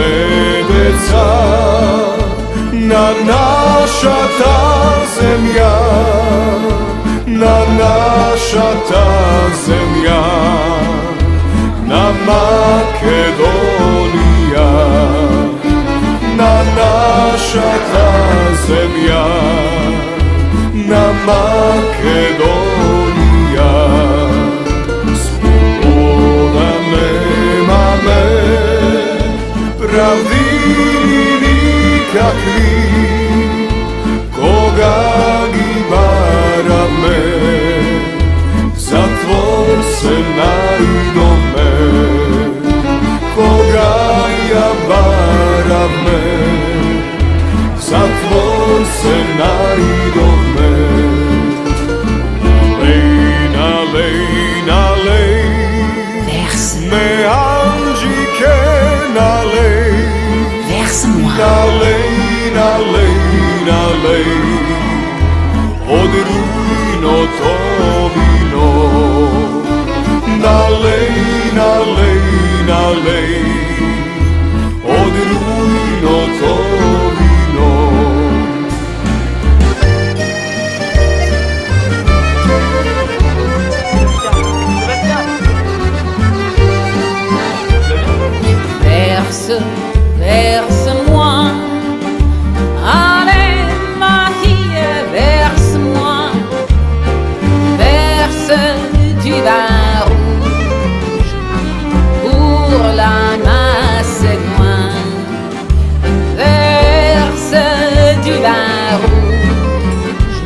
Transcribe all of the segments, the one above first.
medeca, na naša ta zemlja, na naša ta zemlja, na Makedonija, na naša ta zemlja, na Makedonija. Sloboda nema me, pravdi nikakvi, koga gibara me, zatvor se najdome, koga ja bara me, zatvor se najdome. Lejna, lejna, lej, me anđike nalej, nalej, nalej, nalej, od rujno to vino, nalej, nalej, nalej, od rujno to vino. Verse, verse-moi, allez ma fille, verse-moi, verse du vin rouge pour la Macédoine, verse du vin rouge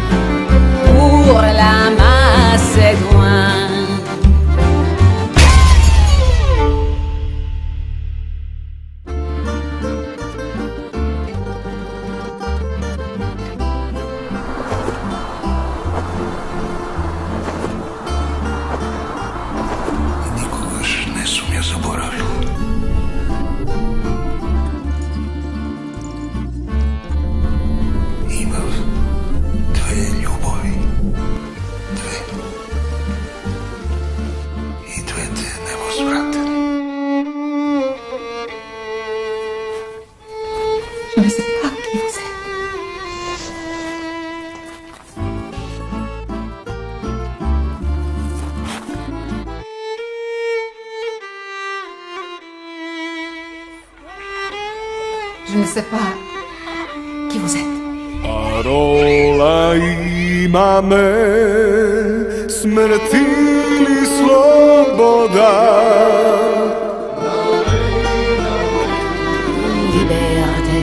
pour la Macédoine. Je ne sais pas qui vous êtes. Je ne sais pas qui vous êtes. Parola imame, smrti ili sloboda, Liberté.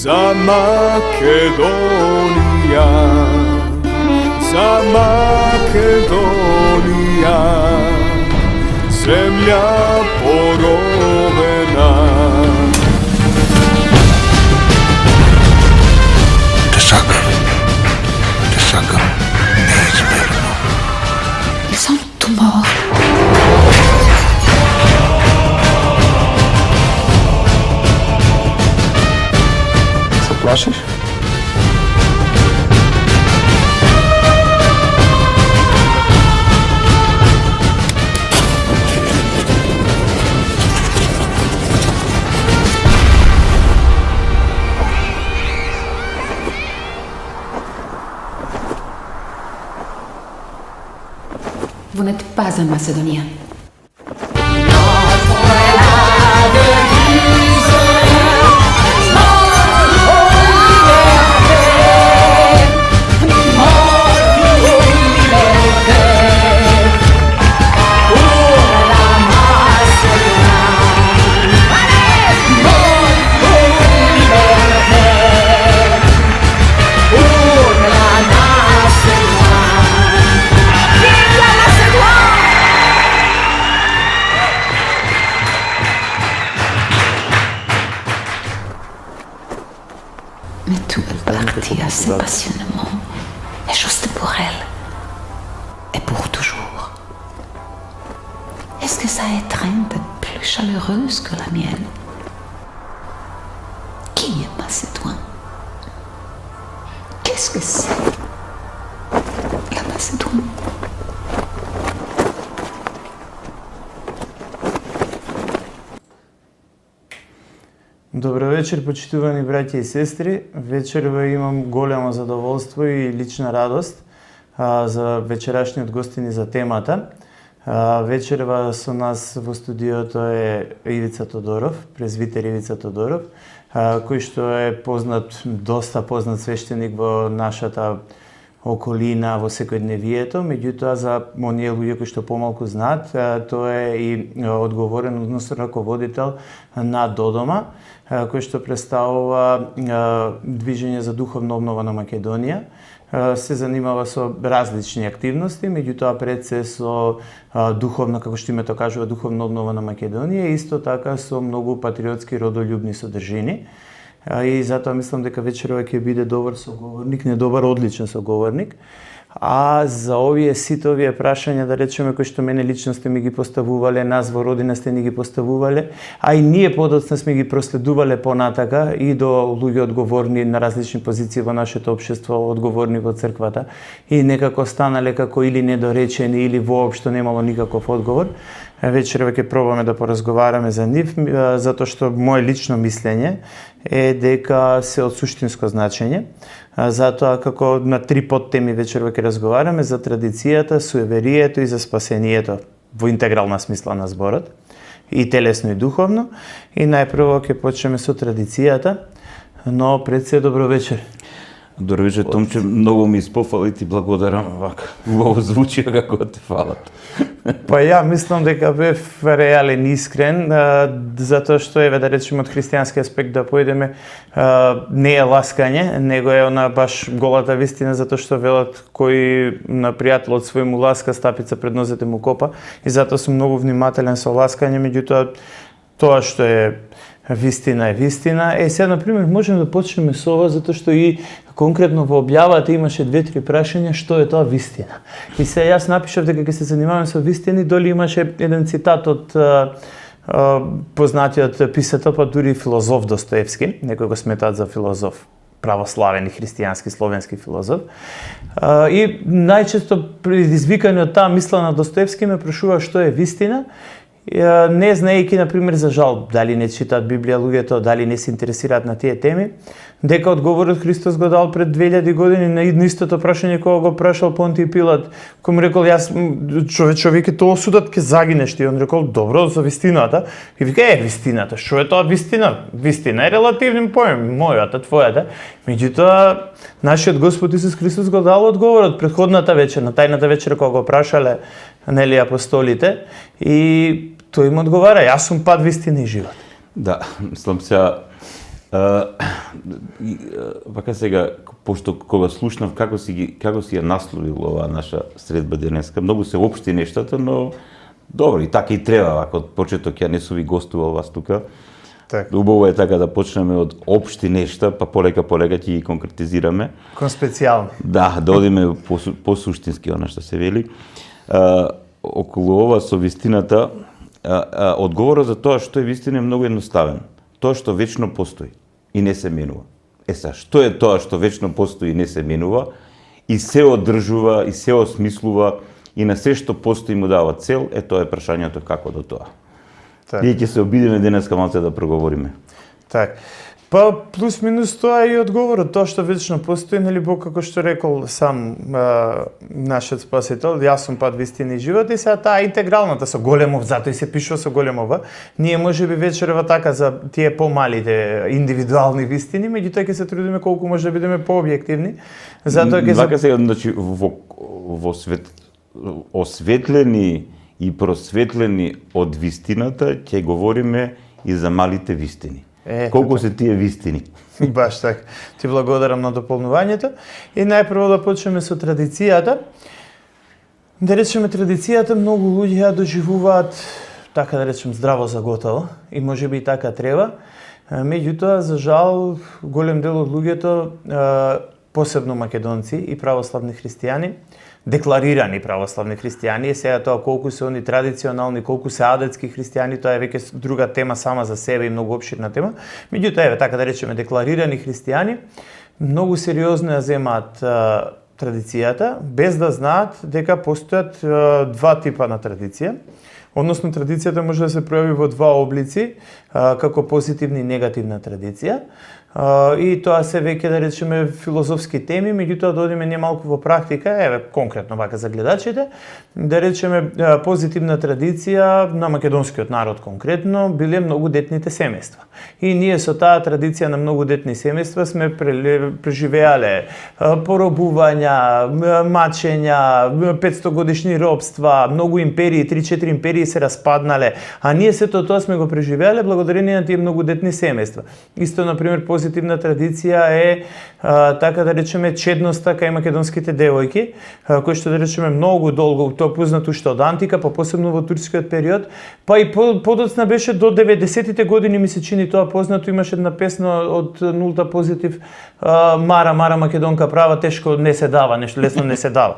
za Makedonija, za Makedonija, zemlja porovena. Te sakam neizmjerno. Ils sont tous morts. Se plašiš? Vous n'êtes pas un Macédonien. Mais tout est parti assez passionnément, et juste pour elle, et pour toujours. Est-ce que sa étreinte est plus chaleureuse que la mienne? Qui est Macédoine? Qu'est-ce que c'est la Macédoine? Добро вечер, почитувани браќа и сестри. Вечерва имам големо задоволство и лична радост за вечерашниот гостин и за темата. Вечерва со нас во студиото е Ивица Тодоров, презвитер Ивица Тодоров, кој што е доста познат свештеник во нашата околина, во секојдневието, меѓутоа за оние луѓе кои што помалку знаат, тој е и одговорен, односно раководител на Додома, кој што представува движење за духовна обнова на Македонија. Се занимава со различни активности, меѓутоа пред се со духовна, како што името кажува, духовна обнова на Македонија, исто така со многу патриотски родолюбни содржини. И затоа мислам дека вечерова ќе биде добар соговорник, не добар, одличен соговорник. А за овие сите овие прашања, да речеме, кои што мене лично сте ми ги поставувале, нас во родина сте ни ги поставувале, а и ние подоцна сме ги проследувале понатака и до луѓе одговорни на различни позиции во нашето општество, одговорни во црквата, и некако станале како или недоречени или воопшто немало никаков одговор. Вечерва ќе пробаме да поразговараме за нив, затоа што моje лично мислење е дека се од суштинско значење. Затоа како на 3 подтеми вечерва ќе разговараме за традицијата, суеверието и за спасението во интегрална смисла на зборот, и телесно и духовно. И најпрво ќе почнеме со традицијата, но пред се добро вечер. Добро вечер, Томче, многу ми испофали, ти благодарам, вака, убаво звучи како те фалат. Па ја мислам дека бев реален и искрен, затоа што еве да речеме од христијански аспект да појдеме, не е ласкање, него е она баш голата вистина, затоа што велат кој на пријателот свој му ласка, стапица пред нозете му копа, и затоа сум многу внимателен со ласкање, меѓутоа тоа што е вистина е вистина. Сега, например, можеме да почнеме со ова, затоа што и конкретно во објавата имаше 2-3 прашања што е тоа вистина. И сега јас напишав дека ќе се занимаваме со вистини, доли имаше еден цитат од познатиот писател, па дури филозоф Достоевски, некој го сметаат за филозоф, православен и христијански, словенски филозоф. И најчесто предизвикани од таа мисла на Достоевски ме прашува што е вистина, не знаејќи, например, за жал, дали не читаат Библија луѓето, дали не се интересираат на тие теми, дека одговорот Христос го дал пред 2000 години на истото прашање кога го прашал Понтиј Пилат, кој му рекол, јас човек е тоа осудат, ќе загинеш ти. И он рекол, добро, за вистината. И вика, вистината, што е тоа вистина? Вистина е релативен поем, мојата, твојата. Меѓутоа, нашиот Господ Исус Христос го дал одговорот предходната вечер, на тајната вечер кога го прашале нели апостолите, и тој им одговара, јас сум пат, вистина и живот. Да, мислам сега, вака сега, пошто кога слушнав како си ја насловил оваа наша средба денеска, многу се општи нештата, но добро, и така и треба, вака од почеток ја не сум ви гостувал вас тука. Так. Убаво е така да почнеме од општи нешта, па полека ќе ги конкретизираме. Кон специјални. Да, да одиме по суштински, она што се вели. Околу ова со вистината, одговорот за тоа што е вистина е многу едноставен. Тоа што вечно постои и не се менува. Што е тоа што вечно постои и не се менува, и се одржува, и се осмислува, и на се што постои му дава цел, тоа е прашањето како до тоа. Так. Ние ќе се обидеме денеска малце да проговориме. Так. Па плюс минус тоа е и одговорот, тоа што вечно постои, нели Бог како што рекол сам нашиот спасител, јас сум пат, вистина и живот, и сега таа интегралната со големов, затоа и се пишува со големова. Ние можеби вечерва така за тие помалите индивидуални вистини, меѓутоа ќе се трудиме колку може да бидеме пообјективни. Затоа ќе вака сега, значи во свет осветлени и просветлени од вистината, ќе говориме и за малите вистини. Колку се тие вистини? Баш така. Ти благодарам на дополнувањето. И најпрво да почнеме со традицијата. Да речеме, традицијата многу луѓе ја доживуваат, така да речем, здраво за готово, и можеби и така треба. Меѓутоа, за жал, голем дел од луѓето, посебно македонци и православни христијани, декларирани православни христијани, сега тоа колку се они традиционални, колку се адетски христијани, тоа е веќе друга тема сама за себе и многу опширна тема. Меѓутоа, еве така да речеме, декларирани христијани многу сериозно ја земаат традицијата, без да знаат дека постојат два типа на традиција. Односно, традицијата може да се пројави во два облици, како позитивна и негативна традиција. И тоа се веќе, да речеме, филозофски теми, меѓутоа да одиме немалку во практика, еве конкретно вака за гледачите, да речеме позитивна традиција на македонскиот народ конкретно биле многодетните семејства. И ние со таа традиција на многодетни семејства сме преживеале поробувања, мачења, 500 годишни робства, многу империи, 3-4 империи се распаднале, а ние сето тоа сме го преживеале благодарение на тие многодетни семејства. Исто, например, позитивна традиција е така да речеме чедноста кај македонските девојки, кој што да речеме многу долго, тоа познато уште од антика, па посебно во турскиот период, па и подоцна беше до 90-тите години, ми се чини тоа познато, имаше една песна од нулта позитив, Мара македонка права, тешко не се дава, нешто лесно не се дава.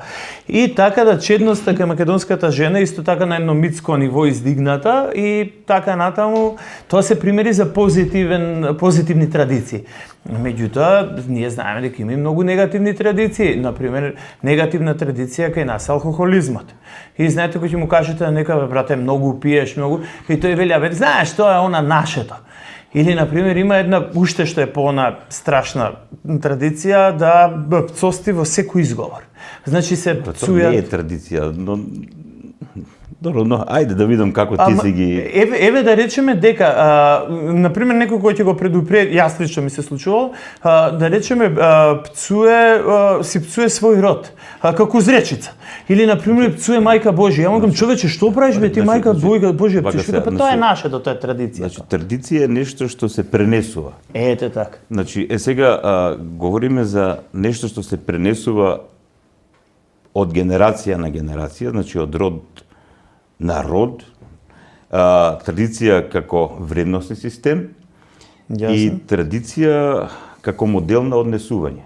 И така да чедноста кај македонската жена исто така на едно митско ниво издигната и така натаму, тоа се примери за позитивни традиции. Меѓутоа, ние знаеме дека има и многу негативни традиции. Например, негативна традиција кај нас алкохолизмот. И знаете, кој ќе му кажете на некој, брате, многу пиеш, многу, и тој вели, бе, знаеш, тоа е она нашето. Или, например, има една, уште што е по-она страшна традиција, да пцости во секој изговор. Значи се пцујат... Тоа не е традиција, но... Добро, но ајде да видам како ти си ги... Еве да речеме дека, например, некој кој ќе го предупреди, јас лично ми се случувало, да речеме, си пцуе свој род, како зречица. Или, например, пцуе мајка Божија. Ја му кажам, човече, што правиш бе ти мајка Божија пцуеш? Па тоа е нашето, тоа е традиција. Значи, традиција е нешто што се пренесува. Ете така. Значи, сега говориме за нешто што се пренесува од генерација на генерација, значи од род на род, традиција како вредносни систем и традиција како модел на однесување.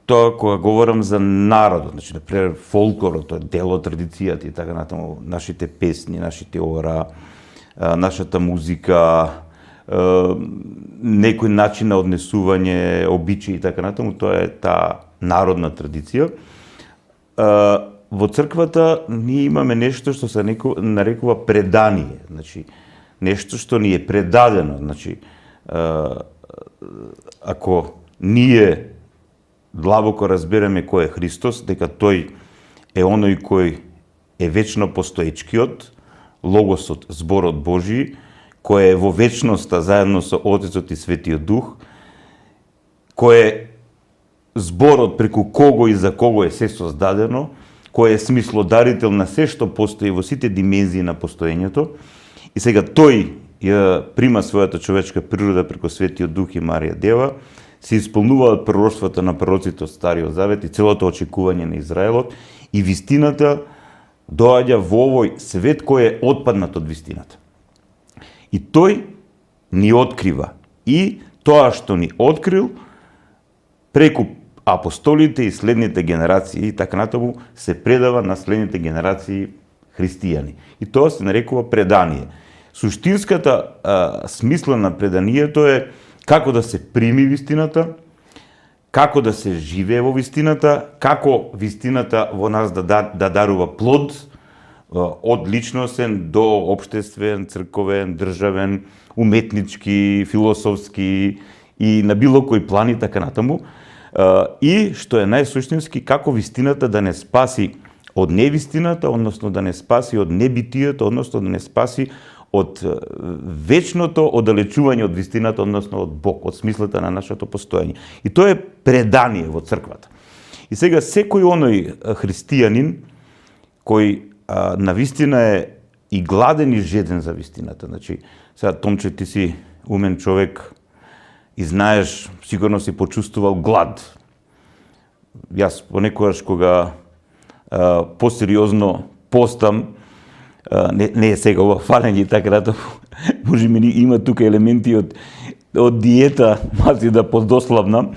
Тоа кога говорам за народот, значи, например, фолклорот, тоа е дел од традицијата и така натаму, нашите песни, нашите ора, нашата музика, некој начин на однесување, обичаи и така натаму, тоа е таа народна традиција. Во црквата ние имаме нешто што се нарекува предание, значи нешто што ни е предадено, значи ако ние длабоко разбереме кој е Христос, дека тој е оној кој е вечно постоечкиот, логосот, зборот Божи, кој е во вечноста заедно со Отецот и Светиот Дух, кој е зборот преку кого и за кого е се создадено, кој е смислодарител на се што постои во сите димензии на постоењето, и сега тој ја прима својата човечка природа преку Светиот Дух и Марија Дева, се исполнуваат пророштвата на пророците од Стариот Завет и целото очекување на Израелот, и вистината доаѓа во овој свет кој е отпаднат од вистината. И тој ни открива. И тоа што ни открил преку апостолите и следните генерации и така натаму се предава на следните генерации христијани. И тоа се нарекува предание. Суштинската смисла на преданието е како да се прими вистината, како да се живее во вистината, како вистината во нас да дарува плод од личностен до општествен, црковен, државен, уметнички, философски и на било кој план и така натаму. И, што е најсуштински, како вистината да не спаси од невистината, односно да не спаси од небитието, односно да не спаси од вечното оддалечување од вистината, односно од Бог, од смислата на нашето постоење. И тоа е предание во црквата. И сега секој оној христијанин кој навистина е и гладен и жеден за вистината. Значи, сега Томче, ти си умен човек и знаеш, сигурно си почувствувал глад. Јас понекогаш кога посериозно постам, не е сега ова фалење и така натаму, може би има тука елементи од диета, мази да подослабнам,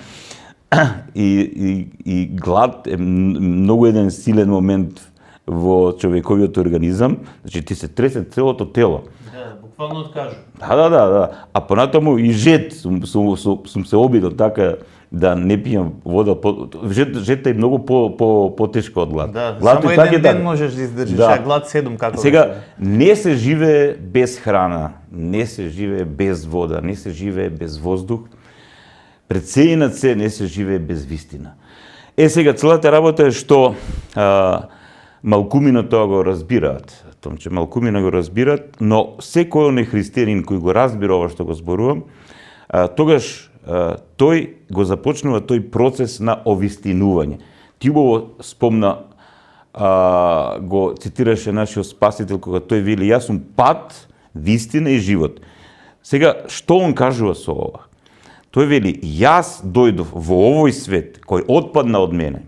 и глад е многу еден силен момент во човековиот организам, значи ти се тресе целото тело. Да, буквално откажу. Да. А понатаму и жет сум се обидел така да не пијам вода, жет е многу потешко од глад. Да, глад само еден ден можеш да издржиш, Да. а глад 7 како Сега, беше? не се живее без храна, не се живее без вода, не се живее без воздух, пред се и над се не се живее без вистина. Сега, целата работа е што малкумина тоа го разбираат. Че малкумина го разбираат, но секој оној христијанин кој го разбира ова што го зборувам, тогаш тој го започнува тој процес на овистинување. Ти убаво спомна, го цитираше нашиот Спасител кога тој вели: јас сум пат, вистина и живот. Сега, што он кажува со ова? Тој вели: јас дојдов во овој свет кој отпадна од мене,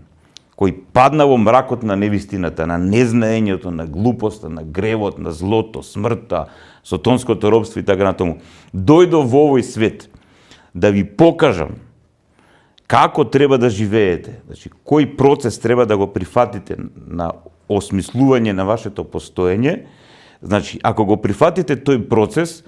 кој падна во мракот на невистината, на незнаењето, на глупоста, на гревот, на злото, смртта, сотонското робство и така натаму. Дојдов во овој свет да ви покажам како треба да живеете, значи кој процес треба да го прифатите на осмислување на вашето постоење. Значи, ако го прифатите тој процес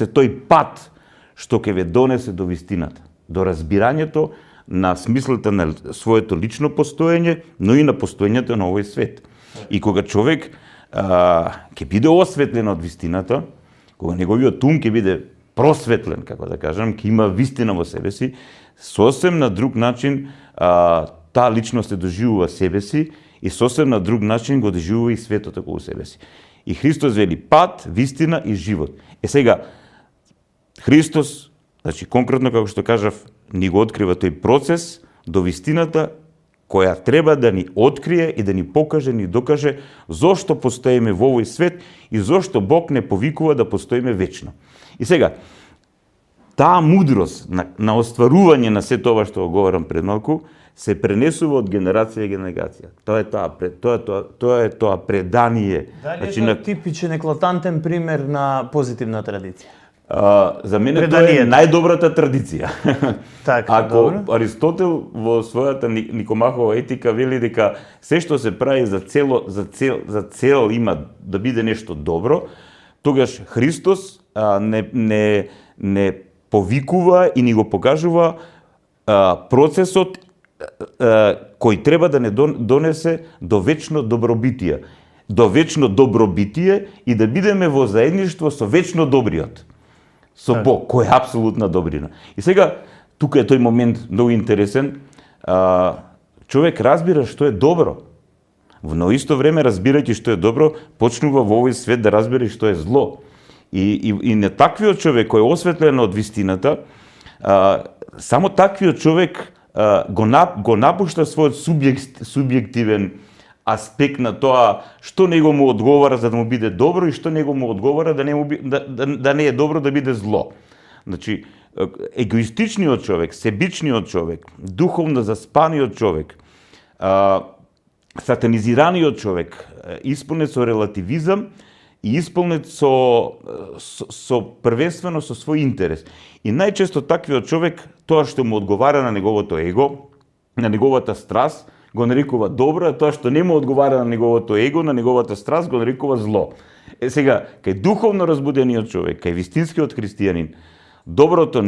е тој пат што ќе ве донесе до вистината, до разбирањето на смислата на своето лично постоење, но и на постоењето на овој свет. И кога човек ќе биде осветлен од вистината, кога неговиот ум ќе биде просветлен, како да кажам, ќе има вистина во себе си, сосем на друг начин таа личност доживува себе си и сосем на друг начин го доживува и светот околу себе си. И Христос вели пат, вистина и живот. Сега, Христос, значи конкретно како што кажав, ни го открива тој процес до вистината која треба да ни открие и да ни покаже, ни докаже зошто постоиме во овој свет и зошто Бог не повикува да постоиме вечно. И сега, таа мудрост на остварување на сето ова што го говорам пред малку, се пренесува од генерација и генерација. Тоа е тоа предание. Дали Значи, е тоа типичен еклатантен пример на позитивна традиција? За мене тоа е најдобрата традиција. Така, Ако добро. Аристотел во својата Никомахова етика вели дека се што се прави за цел има да биде нешто добро, тогаш Христос не повикува и ни го покажува процесот кој треба да не донесе до вечно добробитие. До вечно добробитие и да бидеме во заедништво со вечно добриот. Со Бог, кој е апсолутна добрина. И сега, тука е тој момент многу интересен. Човек разбира што е добро. Но исто време, разбирајќи што е добро, почнува во овој свет да разбира и што е зло. И не таквиот човек кој е осветлен од вистината, само таквиот човек го напушта својот субјективен аспект на тоа што него му одговара за да му биде добро и што него му одговара да не е добро да биде зло. Значи, егоистичниот човек, себичниот човек, духовно заспаниот човек, сатанизираниот човек, исполнет со релативизам и исполнет со првенствено со свој интерес. И најчесто таквиот човек, тоа што му одговара на неговото его, на неговата страст, го нарекува добро, а тоа што не му одговара на неговото его, на неговата страст, го нарекува зло. Сега, кај духовно разбудениот човек, кај вистинскиот христијанин, доброто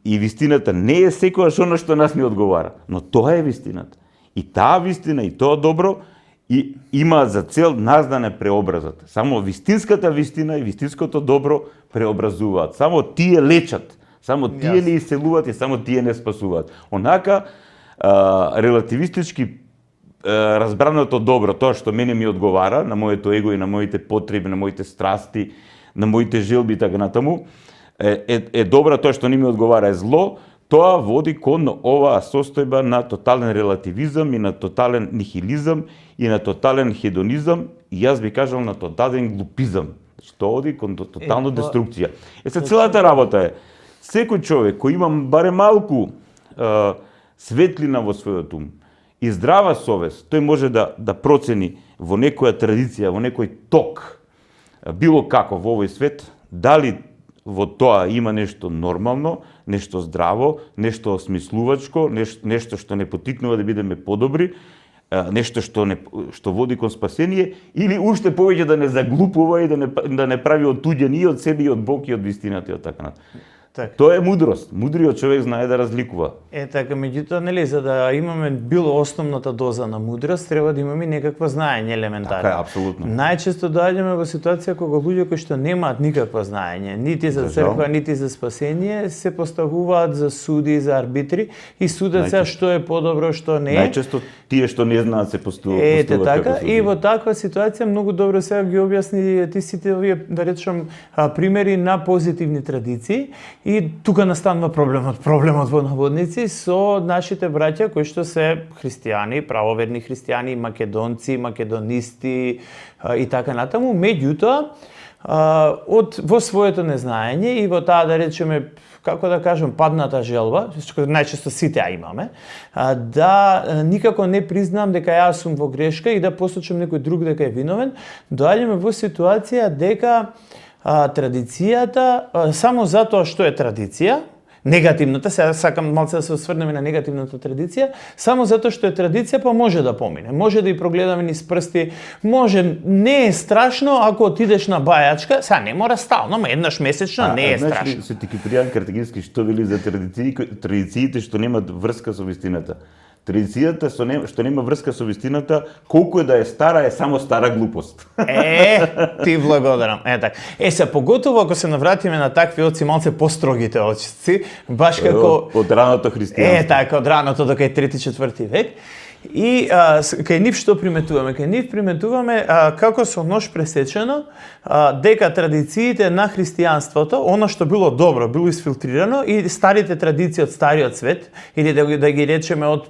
и вистината не е секојаш оно што нас ни одговара, но тоа е вистината. И таа вистина и тоа добро и има за цел нас да не преобразат. Само вистинската вистина и вистинското добро преобразуваат. Само тие лечат, само тие не исцелуваат и само тие не спасуваат. Онака, релативистички разбраното добро, тоа што мене ми одговара на моето его и на моите потреби, на моите страсти, на моите желби и така натаму, е добро, тоа што не ми одговара е зло, тоа води кон оваа состојба на тотален релативизам и на тотален нихилизам и на тотален хедонизам и јас би кажал на тотален глупизам. Значи, тоа води кон тотална деструкција. Целата работа е, секој човек кој има барем малку светлина во својот ум и здрава совест, тој може да процени во некоја традиција, во некој ток, било како во овој свет, дали во тоа има нешто нормално, нешто здраво, нешто осмислувачко, нешто што не потикнува да бидеме подобри, нешто што води кон спасение, или уште повеќе да не заглупува и да не прави од туѓен и од себе и од Бог и од вистината и од така натаму. Така. Тоа е мудрост. Мудриот човек знае да разликува. Така, меѓутоа, нели, за да имаме било основната доза на мудрост, треба да имаме некакво знаење елементарно. Така е, апсолутно. Најчесто доаѓаме во ситуација кога луѓе кои што немаат никакво знаење, нити за црква, нити за спасение, се поставуваат за суди, за арбитри и судат се што е подобро, што не е. Најчесто тие што не знаат се поставуваат така, и во таква ситуација многу добро сега ги објасни ти сите овие, да речем, примери на позитивни традиции. И тука настанува проблемот во наводници со нашите браќа кои што се христијани, правоверни христијани, македонци, македонисти и така натаму. Меѓутоа, во своето незнаење и во таа, да речеме, како да кажем, падната желба, што најчесто сите ја имаме, да никако не признам дека јас сум во грешка и да посочам некој друг дека е виновен, доаѓаме во ситуација дека традицијата, само затоа што е традиција, негативната, сега сакам малце да се осврнеме на негативната традиција, само затоа што е традиција, па може да помине, може да и прогледаме низ прсти, може, не е страшно ако отидеш на бајачка, сега не мора стално, ма еднаш месечно не е страшно. Свети Кипријан Картагински што вели за традициите што немаат врска со вистината? Традицијата што нема врска со вистината, колку е да е стара, е само стара глупост. Ти благодарам. Така. Се поготово ако се навратиме на такви оци малце построгите очици, баш како од раното христијанство. Така, од раното до кај 3-4 век. И кај нив што приметуваме? Кај нив приметуваме како со нож пресечено дека традициите на христијанството, она што било добро, било изфилтрирано и старите традиции од стариот свет, или да ги речеме од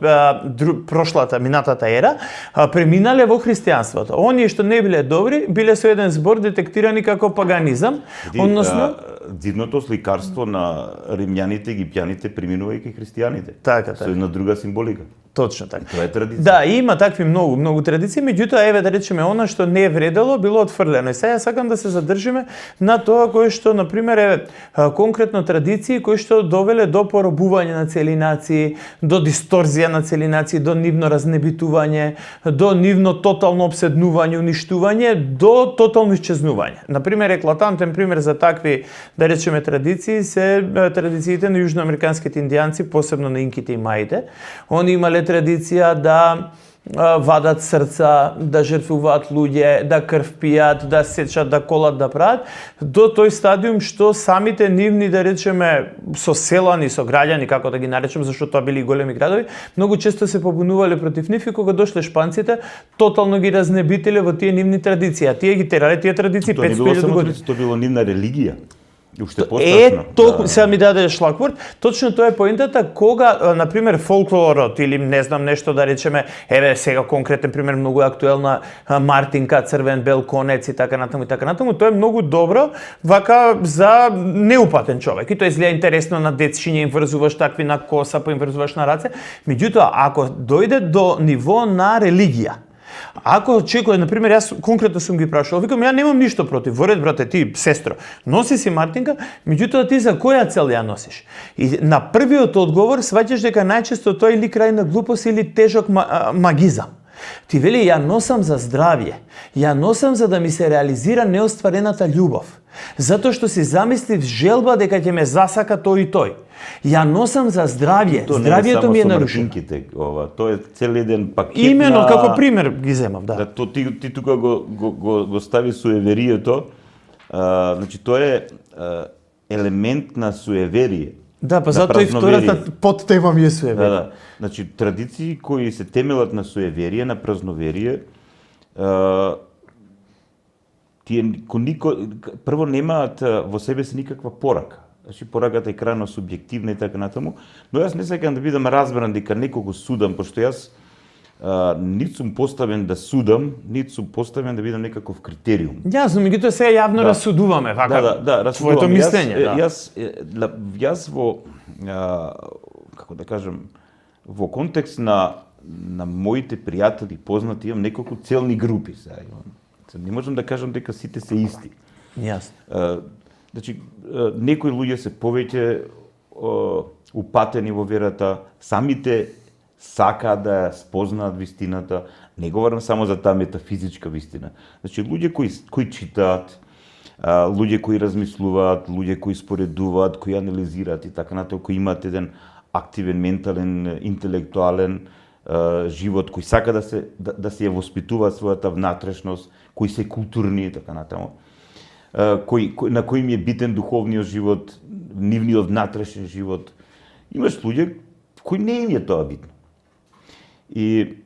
прошлата, минатата ера, преминале во христијанството. Оние што не биле добри, биле со еден збор детектирани како паганизам, односно дивното сликарство на римјаните, египтјаните преминува и кај христијаните. Така. Со една друга символика. Точно така. Тоа е традиција. Да, има такви многу традиции, меѓутоа еве да речеме она што не е вредело било отфрлено. И сега сакам да се задржиме на тоа кое што на пример е конкретно традиции кои што довеле до поробување на цели нации, до дисторзија на цели нации, до нивно разнебитување, до нивно тотално обседнување, уништување, до тотално исчезнување. На пример, еклатантен пример за такви, да речеме, традиции се традициите на јужноамериканските индијанци, посебно на инките и маите. Они имале традиција да вадат срца, да жртвуваат луѓе, да крв пијат, да сечат, да колат, да прават, до тој стадиум што самите нивни, да речеме, соселани, со граѓани, како да ги наречем, зашто тоа били големи градови, многу често се побунувале против нив и кога дошле шпанците, тотално ги разнебителе во тие нивни традиции. А тие ги терале тие традиции 500 години. Тоа било нивна религија. Уште посташно. Сега ми даде шлакворд. Точно тоа е поентата кога, на пример, фолклорот или не знам нешто да речеме, еве сега конкретен пример многу актуелна Мартинка, црвен бел конец и така натаму, тоа е многу добро вака за неупатен човек. И тоа изгледа интересно на дечиња, им врзуваш такви на коса, па им врзуваш на раце. Меѓутоа, ако дојде до ниво на религија, ако човекот, например, јас конкретно сум ги прашал, викам, ја немам ништо против, во ред, брате, ти, сестро, носи си Мартинка, меѓутоа ти за која цел ја носиш? И на првиот одговор сваќаш дека најчесто тој или крајна глупост или тежок магизам. Ти вели, ја носам за здравје, ја носам за да ми се реализира неостварената љубов, затоа што си замислив желба дека ќе ме засака тој и тој. Ја носам за здравје, здравјето ми е нарушено. Тоа е цел еден пакет. Имено како пример ги земав, да. Ти тука го стави суеверието, значи тоа е елемент на суеверие. Да, па затоа и втората подтема ми е суеверие. Да. Значи традиции кои се темелат на суеверие, на празноверие, тие прво немаат во себе си никаква порака. Значи пораката е крајно субјективна и така натаму, но јас не сакам да бидам разбран дека некого судам, пошто јас нит сум поставен да судам, нит сум поставен да бидам некаков критериум. Јасно, меѓутоа сега јавно расудуваме, вака. Да, твоето мислење. Јас во како да кажем, во контекст на моите пријатели, познати, имам неколку целни групи сега. Не можам да кажам дека сите се исти. Јасно. Значи, некои луѓе се повеќе упатени во верата, самите сакаат да ја спознаат вистината, не говорам само за таа метафизичка вистина. Значи, луѓе кои читаат, луѓе кои размислуваат, луѓе кои споредуваат, кои анализираат и така натаму, кои имаат еден активен, ментален, интелектуален живот, кои сака да се ја воспитуваат својата внатрешност, кои се културни и така натаму, на кои им е битен духовниот живот, нивниот внатрешен живот. Имаш луѓе кои не им е тоа битно. И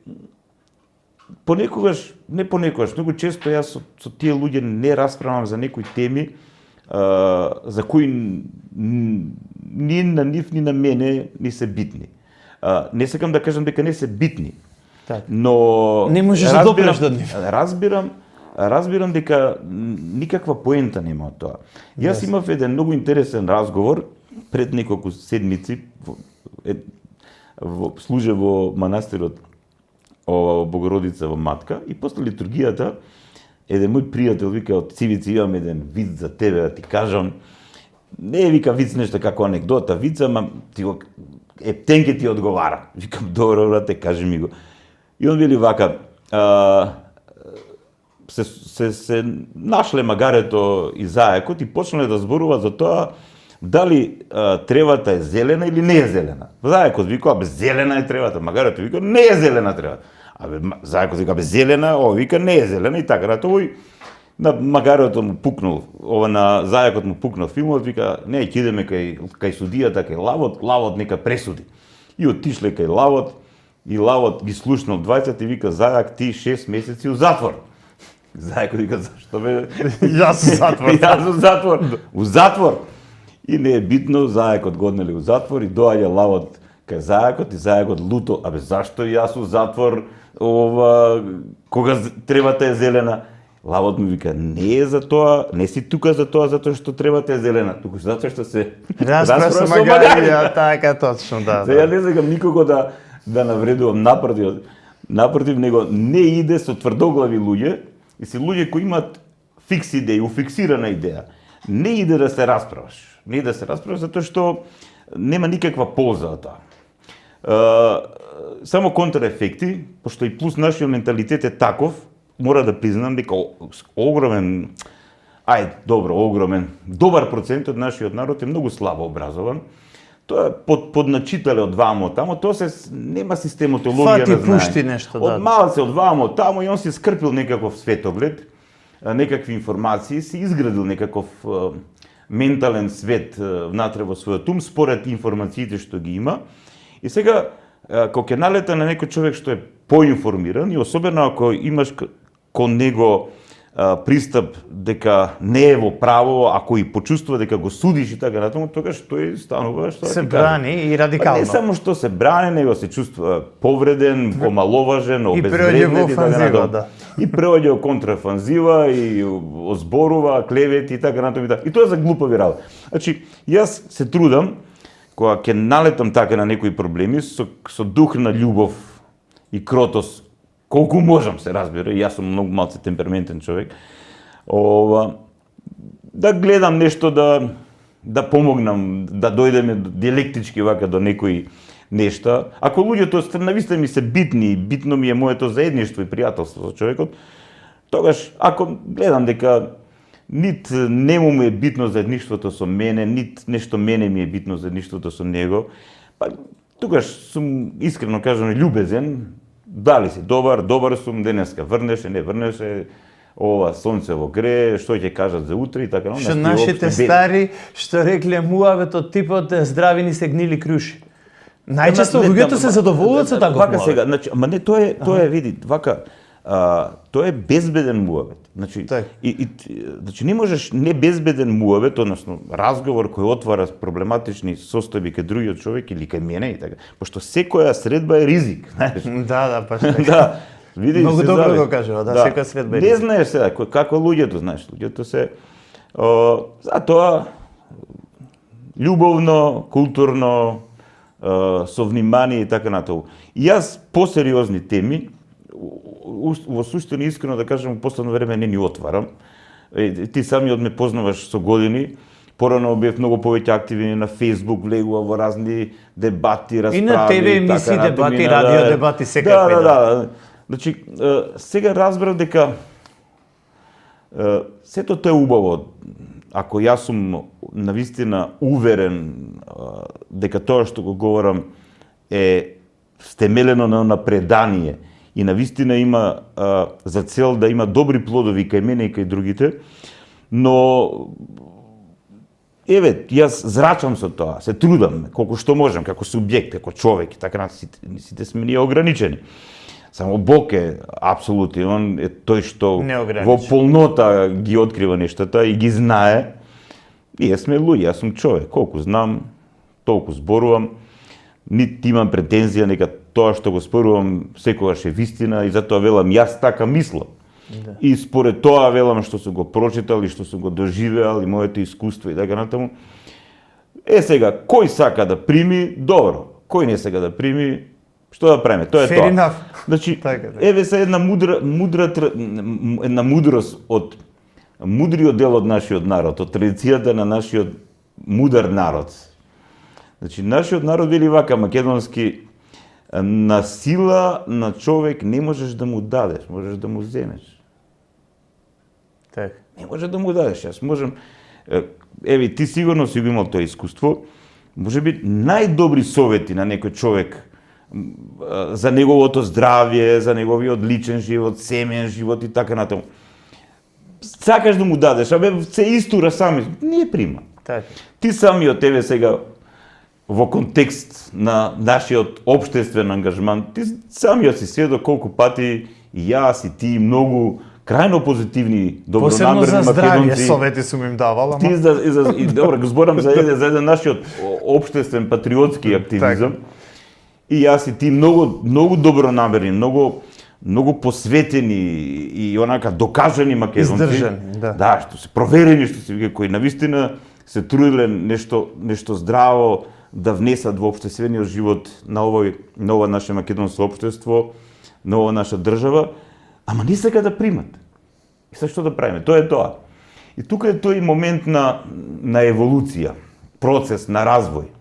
многу често јас со тие луѓе не расправам за некои теми за кои ни на нив ни на мене не се битни. Не сакам да кажам дека не се битни, но не можеш да допреш до нив. Разбирам дека никаква поента нема од тоа. Јас имав еден многу интересен разговор пред неколку седмици, служев во манастирот во Богородица во Матка и после литургијата еден мој пријател вика, од Цивица имам еден виц за тебе да ти кажам. Не вика виц нешто како анекдота, вица, ама ти го ептенке ти одговара. Викам, добро, брате, кажи ми го. И он вели вака, се нашле магарето и заекот и почнале да зборуваат за тоа дали тревата е зелена или не е зелена. Заекот вика, зелена е тревата, магарето вика, не е зелена тревата. Заекот вика, зелена, вика, не е зелена и така. Овој на магарето му пукнал, на заекот му пукнал филмот, вика, не, ќе идеме кај судијата, кај лавот нека пресуди. И отишле кај лавот, и лавот ги слушнал 20 и вика, заек, ти 6 месеци у затвор. Заекот вика, зашто бе? Јас у затвор. Јас у затвор. У затвор. И не е битно, заекот го однели у затвор и доаѓа лавот кај заекот и заекот луто, зашто јас у затвор, кога требата е зелена? Лавот му вика, не е за тоа, не си тука за тоа, затоа што требата е зелена, туку затоа што се расправа со магарија, така точно, да. Ја не сакам никого да навредувам, напротив него не иде со тврдоглави луѓе и се луѓе кои имаат фикс идеја, уфиксирана идеја. Не иде да се расправаш. Не иде да се расправаш затоа што нема никаква полза од тоа. Само контраефекти, пошто и плюс нашиот менталитет е таков, мора да признам дека добар процент од нашиот народ е многу слабо образован. Тоа е подначитале од вамо тамо, тоа се нема системотологија на знаење. Од малце од вамо тамо и он си скрпил некаков светоглед, некакви информации, си изградил некаков ментален свет внатре во својот ум според информациите што ги има. И сега кога ќе налета на некој човек што е поинформиран и особено ако имаш кон него пристап дека не е во право, ако и почувствува дека го судиш и така натаму, тогаш тој станува што се брани и радикално. Не само што се брани, него се чувствува повреден, омаловажен, обезвреден и така натаму. И преоѓа во контрафанзива и озборува клевети и така натаму. И тоа за глупави работи. Значи, јас се трудам кога ќе налетам така на некои проблеми со дух на љубов и кротост, колку можам, се разбира, и јас сум многу малце темпераментен човек, да гледам нешто да помогнам, да дојдеме диалектички вака до некои нешта. Ако луѓето навистина ми се битни, битно ми е моето заедништво и пријателство со човекот, тогаш ако гледам дека нит нему му е битно заедништвото со мене, нит нешто мене ми е битно заедништвото со него, па тогаш сум искрено кажам љубезен. Дали си добар сум, денеска врнеше, не врнеше, ова сонцево грее, што ќе кажат за утре и така. Што нашите стари што рекле муаветот типот здрави ни се гнили круши. Најчесто луѓето се задоволуваат со таков муавет. Сега, значи, ама не тоа е види, вака тоа е безбеден муавет. Значи, значи не можеш не безбеден муавет, односно разговор кој отвара проблематични состојби кај другиот човек или кај мене и така. Пошто секоја средба е ризик, знаеш. Да, па што. Да. Види, многу добро го кажува, секоја средба е ризик. Не знаеш сега како луѓето, знаеш, луѓето се затоа љубовно, културно, со внимание и така натаму. И јас посериозни теми во суштина искрено да кажам, во последно време не ни отварам. Ти самиот ме познаваш со години, Порано бев многу повеќе активен на Facebook, влегува во разни дебати, расправи. И на ТВ емисии, така, дебати, радио дебати, секакви. Да. Значи, сега разбрав дека сето тоа е убаво. Ако јас сум навистина уверен дека тоа што го говорам е стемелено на предание и навистина има за цел да има добри плодови кај мене и кај другите, но еве, јас зрачам со тоа, се трудам колку што можам, како субјект, како човек и така сите сме ние ограничени. Само Бог е апсолутен, он е тој што во полнота ги открива нештата и ги знае. Ние сме луѓе, јас сум човек, колку знам, толку зборувам. Нити имам претензија нека тоа што го зборувам секогаш е вистина и затоа велам јас така мислам. Да. И според тоа велам што сум го прочитал и што сум го доживеал и моето искуство и така натаму. Сега, кој сака да прими, добро. Кој не сака да прими, што да преме? Тоа е Fair тоа. Enough. Значи, така. еве се една мудрост од мудриот дел од нашиот народ, од традицијата на нашиот мудар народ. Значи, нашиот народ вели вака, македонски, на сила на човек не можеш да му дадеш, можеш да му земеш. Така. Не можеш да му дадеш, јас можем... Еве, ти сигурно си го имал тоа искуство, може би најдобри совети на некој човек за неговото здравје, за неговиот личен живот, семеен живот и така натаму. Сакаш да му дадеш, се истура сами, не прима. Така. Ти самиот тебе сега во контекст на нашиот општествен ангажман, ти самиот си сведок колку пати и јас и ти многу крајно позитивни, добронамерни македонци. Посебно за здравје совети сум им давал, ама... Ти и добро, го зборам за еден нашиот општествен патриотски активизам. И јас и ти многу добронамерни, многу посветени и онака докажани македонци. Издржани, да. Да, што се проверени, што се кои навистина се трудиле нешто здраво да внесат во општествениот живот на ова наше македонско општество, на ова наша држава, ама не сака да примат. И сега што да правиме? Тоа е тоа. И тука е тој момент на еволуција, процес на развој.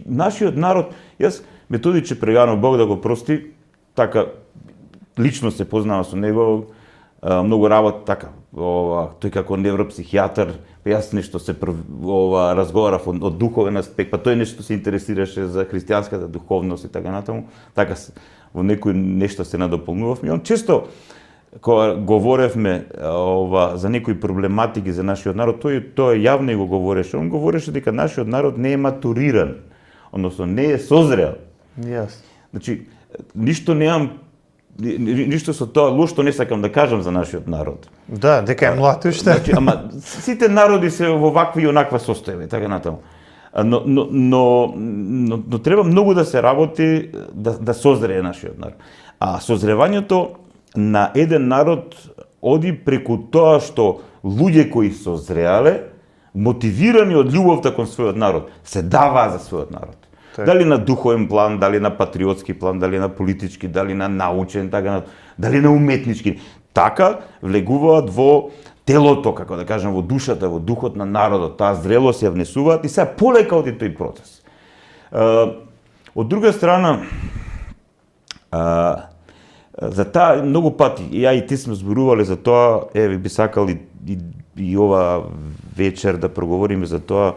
Нашиот народ, јас Методиче Преганов, Бог да го прости, така лично се познава со него, многу работа така, тој како невропсихијатар, јас нешто се разговарав од духовен аспект, па тој нешто се интересираше за христијанската духовност и така натаму, така во некои нешто се надополнувавме. Он често кога говоревме за некои проблематики за нашиот народ, тој јавно и го говореше. Он говореше дека нашиот народ не е матуриран, односно не е созрел. Јас. Значи, ништо со тоа лошо не сакам да кажам за нашиот народ. Да, дека е млад уште. Значи, ама сите народи се во вакви и онаква состојба, така натаму. Но треба многу да се работи да созрее нашиот народ. А созревањето на еден народ оди преку тоа што луѓе кои созреале, мотивирани од љубовта кон својот народ, се даваа за својот народ. Дали на духовен план, дали на патриотски план, дали на политички, дали на научен, дали на уметнички. Така влегуваат во телото, како да кажем, во душата, во духот на народот, таа зрелост ја внесуваат и сега полека оди тој процес. Од друга страна, за таа многу пати, ја и ти сме зборувале за тоа, би сакал и ова вечер да проговориме за тоа,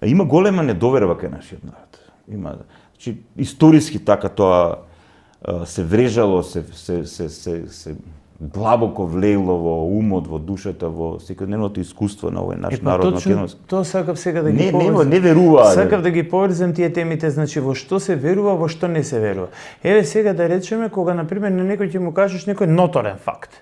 има голема недоверба кај нашиот народ. Има, значи, историски така тоа се врежало, се длабоко влегло во умот, во душата, во секојдневното искуство на овој наш народ македонски. Тоа сакав сега да ги поврзам. Не верува. Сакав да ги поврзам тие темите, значи во што се верува, во што не се верува. Еве сега да речеме кога на пример на некој ќе му кажеш некој ноторен факт.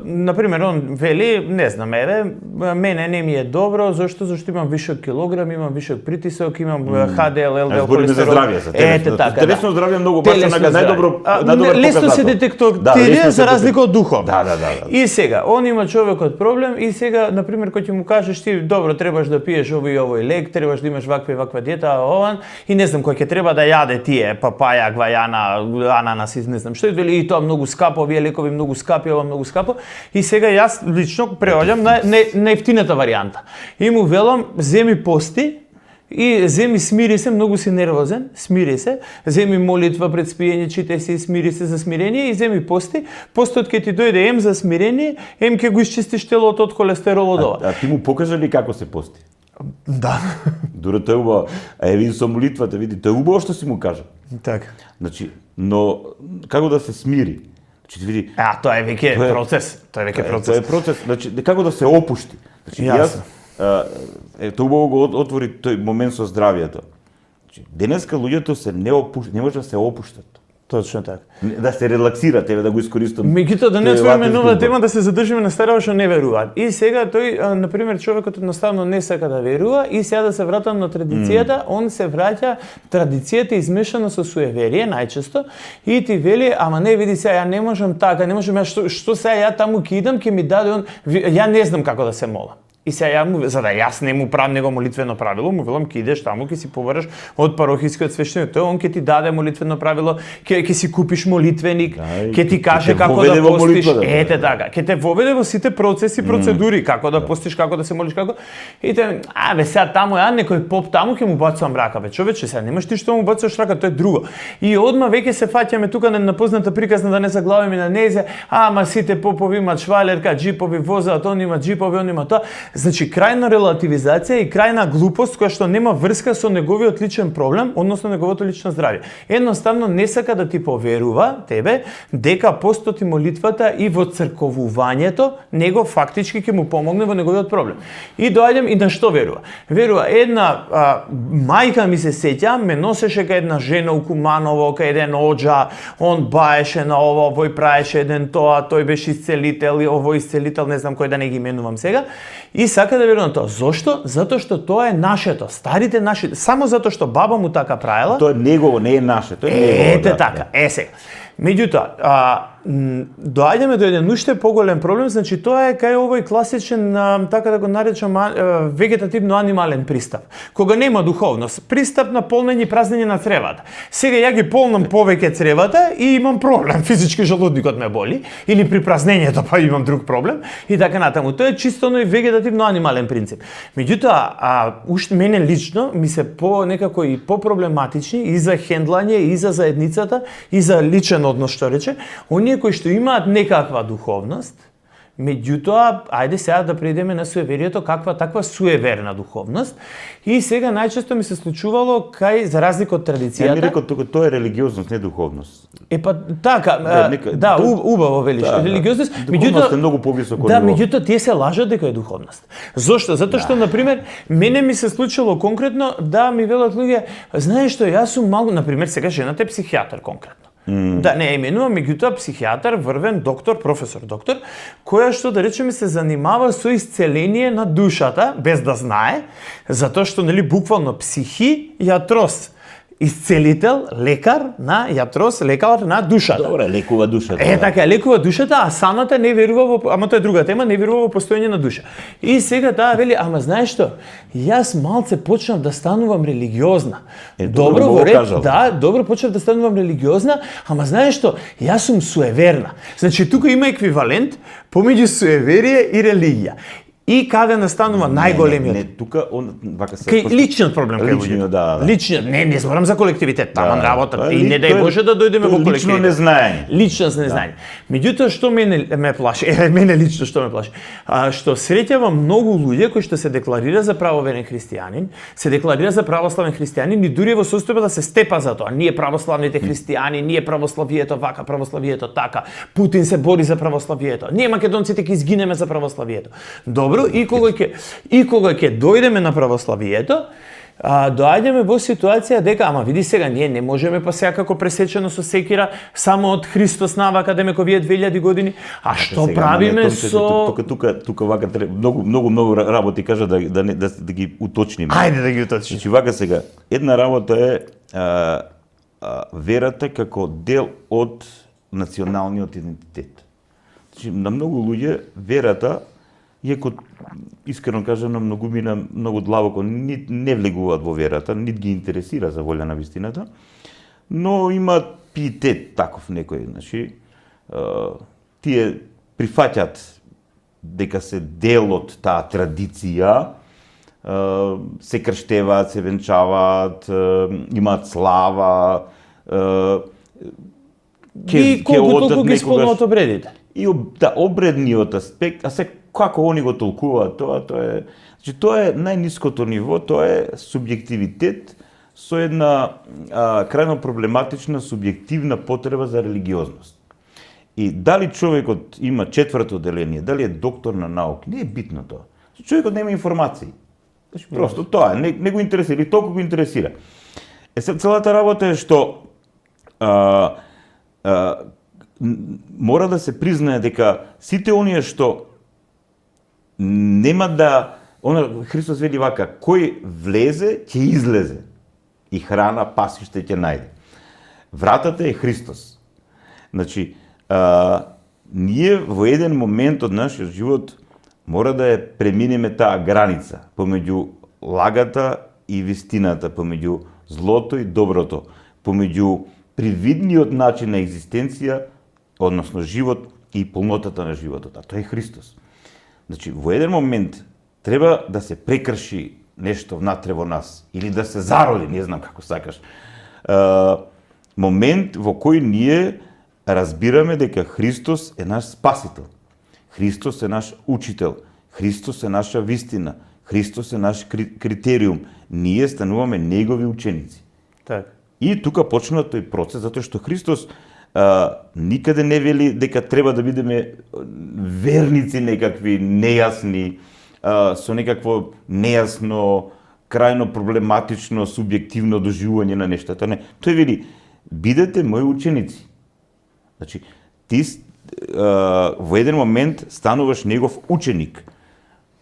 Например, он вели, не знам, еве, мене не ми е добро, зашто имам вишок килограм, имам вишок притисок, имам ХДЛ, ЛДЛ, холестерол. За здравје, за телесно. така, телесно здравје многу баш најдобро лесно се детектира за разлика од духов. Да. И сега, он има човекот проблем и сега, например, кој ќе му кажеш ти, добро, требаш да пиеш овој лек, требаш да имаш ваква и ваква диета, ован, и не знам, кој ќе треба да јаде тие папаја, гвајана, ананас, не знам што, и тоа многу скапо, овие лекови многу скапи, ова многу многу скапо и сега јас лично преоѓам на ефтината варијанта. И му велам земи пости и земи смири се, многу си нервозен, смири се, земи молитва пред спиење, читај се и смири се за смирение и земи пости. Постот ќе ти дојде ем за смирение, ем ќе го исчистиш телото од холестерол од ова. А ти му покажа ли како се пости? Да. Дури тој убаво, види со молитвата, види, тој убаво што си му кажа. Така. Значи, но како да се смири? Значи, ти види, Тоа е веќе процес. Тоа е веќе процес. Тоа е процес, значи како да се опушти. Значи јас тоа убаво го отвори тој момент со здравието. Значи, денеска луѓето се не може да се опуштат. Точно така. Да се релаксира, тебе да го искористам. Меѓутоа да не отвориме нова тема, да се задржиме на старо што не веруваат. И сега тој, на пример, човекот едноставно не сака да верува и сега да се вратам на традицијата, он се враќа традицијата измешана со суеверие најчесто и ти вели, ама не види сега ја не можам така, не можам ја што сега ја таму ќе идам, ќе ми даде он, ја не знам како да се молам. И сега ја му, за да јас не му правам него молитвено правило, му велам ќе идеш таму, ќе си побараш од парохискиот свештеник, тој он ќе ти даде молитвено правило, ќе си купиш молитвеник, ќе ти каже како да постиш, ете така, ќе те воведе во сите процеси, процедури, како да постиш, како да се молиш, како. И те, сега таму ја некој поп таму ќе му бацам рака, човече, сега немаш ти што му бацаш рака, тоа е друго. И одма веќе се фаќаме тука на позната приказна да не заглавиме на незе, ама сите попови имаат швалерка, џипови возат, он има џипови, он има тоа. Значи, крајна релативизација и крајна глупост која што нема врска со неговиот личен проблем, односно неговото лично здравје. Едноставно не сака да ти поверува тебе дека постот и молитвата и воцрковувањето него фактички ќе му помогне во неговиот проблем. И доаѓам и на што верува? Верува една мајка ми се сеќа, ме носеше кај една жена у Куманово, кај еден оџа, он баеше на ова, овој праеше еден тоа, тој беше исцелител и овој исцелител, не знам кој да не ги именувам сега. И сака да верува на тоа. Зошто? Затоа што тоа е нашето, старите нашите. Само затоа што баба му така правила. Тоа е негово, не е наше, тоа е негово. Ете така, сега. Меѓутоа, доаѓаме до еден уште поголем проблем, значи тоа е кај овој класичен, така да го наречам, вегетативно-анимален пристап. Кога нема духовност, пристап на полнење и празнење на цревата. Сега ја ги полнам повеќе цревата и имам проблем, физички желудникот ме боли, или при празнењето па имам друг проблем, и така натаму. Тоа е чисто оној вегетативно-анимален принцип. Меѓутоа, уште мене лично ми се некако и по-проблематични и за хендлање, и за заедницата, и за личен однос, што рече, оние кои што имаат некаква духовност, меѓутоа, ајде сега да преидеме на суеверието, каква таква суеверна духовност. И сега најчесто ми се случувало кај, за разлика од традицијата. Ја ми рекол тука, тоа е религиозност, не духовност. Така, убаво велиш, религиозност. Духовност е многу повисоко. Да, меѓутоа тие се лажат дека е духовност. Зошто? Затоа што, например, мене ми се случило конкретно да ми велат луѓе, знаеш што, јас сум малку, например, сега жената е психијатар конкретно. Да, не именувам, меѓутоа психијатар, врвен доктор, професор доктор, која што, да речеме, се занимава со исцеление на душата, без да знае, затоа што, нели, буквално психијатрос, исцелител, лекар на јатрос, лекар на душата. Добре, лекува душата. Така, лекува душата, а самата не верува во, ама тоа е друга тема, не верува во постоење на душа. И сега таа вели, ама знаеш што, јас малце почнав да станувам религиозна. Добро во ред, да, добро почнав да станувам религиозна, ама знаеш што, јас сум суеверна. Значи тука има еквивалент помеѓу суеверие и религија. И каде настанува најголемиот? Не, тука он вака се личниот проблем кај луѓето. Да. Личниот, не зборам за колективитет, таман работа. И не дај Боже да дојдеме во колективитет. Лично незнаење. Личност незнаење. Меѓутоа што ме плаши, мене лично што ме плаши, што среќавам многу луѓе кои што се декларира за правоверен христијанин, се декларира за православен христијанин и дури во состојба да се степа за тоа. Ние православните христијани, ние православието вака, православието така. Путин се бори за православието. Ние македонците ќе изгинеме за православието. Добро, и кога ќе дојдеме на православието, доаѓаме во ситуација дека, ама види сега, ние не можеме па сега како пресечено со секира, само од Христос навака демековие 2000 години, а што сега, правиме со... Тука вака многу работи кажа да ги уточниме. Ајде да ги уточниме. Значи вака сега, една работа е верата како дел од националниот идентитет. Значи, на многу луѓе верата, иако искрено кажано многу длабоко не влегуваат во верата, нит ги интересира за волја на вистината, но има пиетет таков некој, значи тие прифаќаат дека се дел од таа традиција, се крштеваат, се венчаваат, имаат слава, И колку толку ги исполнуваат обредите. И обредниот аспект, а се како они го толкуваат тоа е, значи тоа е најниското ниво, тоа е субјективитет со една крајно проблематична субјективна потреба за религиозност. И дали човекот има четврто деление, дали е доктор на науки, не е битно тоа. Човекот нема информации. Значи, просто тоа не го интересира, или толку го интересира. Целата работа е што мора да се признае дека сите оние што нема да... Христос вели вака, кој влезе, ќе излезе. И храна, пасиште ќе најде. Вратата е Христос. Значи, ние во еден момент од нашиот живот мора да ја преминеме таа граница помеѓу лагата и вистината, помеѓу злото и доброто, помеѓу привидниот начин на екзистенција, односно живот и полнотата на животот, а тоа е Христос. Значи, во еден момент треба да се прекрши нешто внатре во нас, или да се зароди, не знам како сакаш. Момент во кој ние разбираме дека Христос е наш спасител. Христос е наш учител. Христос е наша вистина. Христос е наш критериум. Ние стануваме негови ученици. Так. И тука почнува тој процес, затоа што Христос никаде не вели дека треба да бидеме верници некакви, нејасни, со некакво нејасно, крајно проблематично, субјективно доживување на нештата. Не, тој вели, бидете мои ученици. Значи, ти во еден момент стануваш негов ученик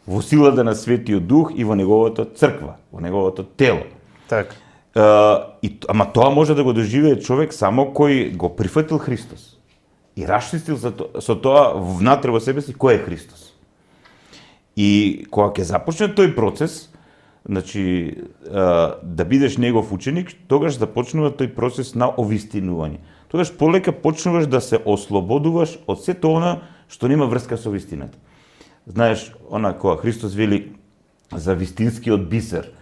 во силата на Светиот Дух и во неговата црква, во неговото тело. Так. Ама тоа може да го доживее човек само кој го прифатил Христос и расчистил со тоа внатре во себе си кој е Христос. И кога ќе започне тој процес, значи да бидеш негов ученик, тогаш започнува тој процес на овистинување. Тогаш полека почнуваш да се ослободуваш од сето она што нема врска со вистината. Знаеш, кога Христос вели за вистинскиот бисер,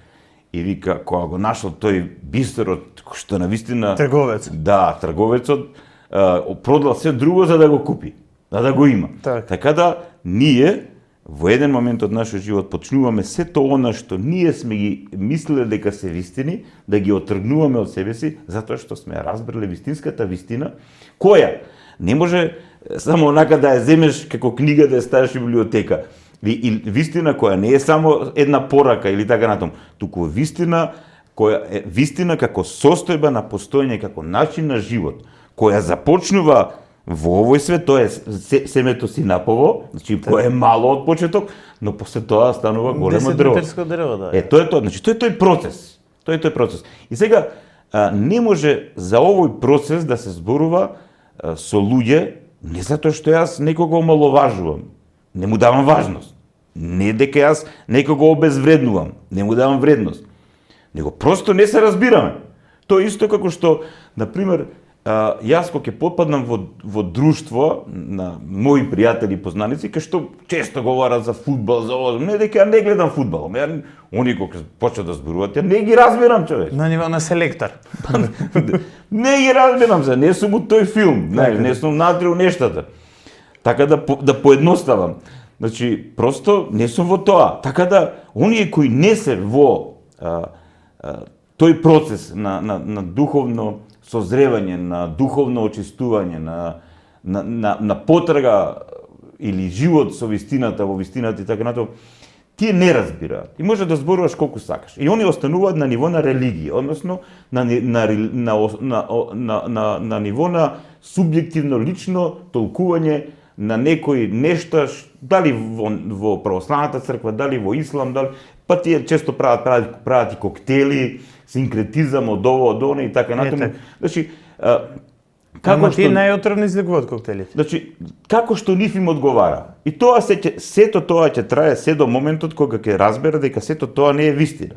и вика, кога го нашол тој бисерот, што на вистина... Трговец. Да, трговецот продал се друго за да го купи, да го има. Так. Така да, ние во еден момент од нашиот живот почнуваме сето она што ние сме ги мислеле дека се вистини, да ги отргнуваме од себе си, затоа што сме разбрале вистинската вистина, која не може само онака да ја земеш како книга да ја ставиш во библиотека. И вистина која не е само една порака или така натаму, туку вистина која е вистина како состојба на постоење, како начин на живот, која започнува во овој свет, тоа е семето си напово, значи кој е мало од почеток, но после тоа станува големо дрво. 10-метарско дрво, да. Тоа е тоа, значи тој е тој процес. Тој е тој процес. И сега не може за овој процес да се зборува со луѓе, не затоа што јас некого омаловажувам, не му давам важност. Не дека јас некого обезвреднувам, не му давам вредност. Него просто не се разбираме. Тоа исто како што, например, јас кога ќе попаднам во друштво на мои пријатели и познаници, кај што често говорат за фудбал, за ова, не дека ја не гледам фудбал, они кога почнат да зборуваат, ја не ги разбирам, човек. На ниво на селектор. Не ги разбирам се, не сум у тој филм, не сум натрил нештата. Така да поедноставам. Значи, просто не сум во тоа. Така да, оние кои не се во тој процес на духовно созревање, на духовно очистување, на потрага или живот со вистината, во вистината и така натаму, тие не разбираат. И може да зборуваш колку сакаш. И они остануваат на ниво на религија, односно на ниво на субјективно лично толкување на некои нешта, дали во православната црква, дали во ислам, дали па тие често прават и коктели, синкретизам од ово, од оно и така натаму. Значи, како што најотровни излегуваат коктелите. Значи, како што нив им одговара. И тоа сето тоа ќе трае се до моментот кога ќе разбере дека сето тоа не е вистина.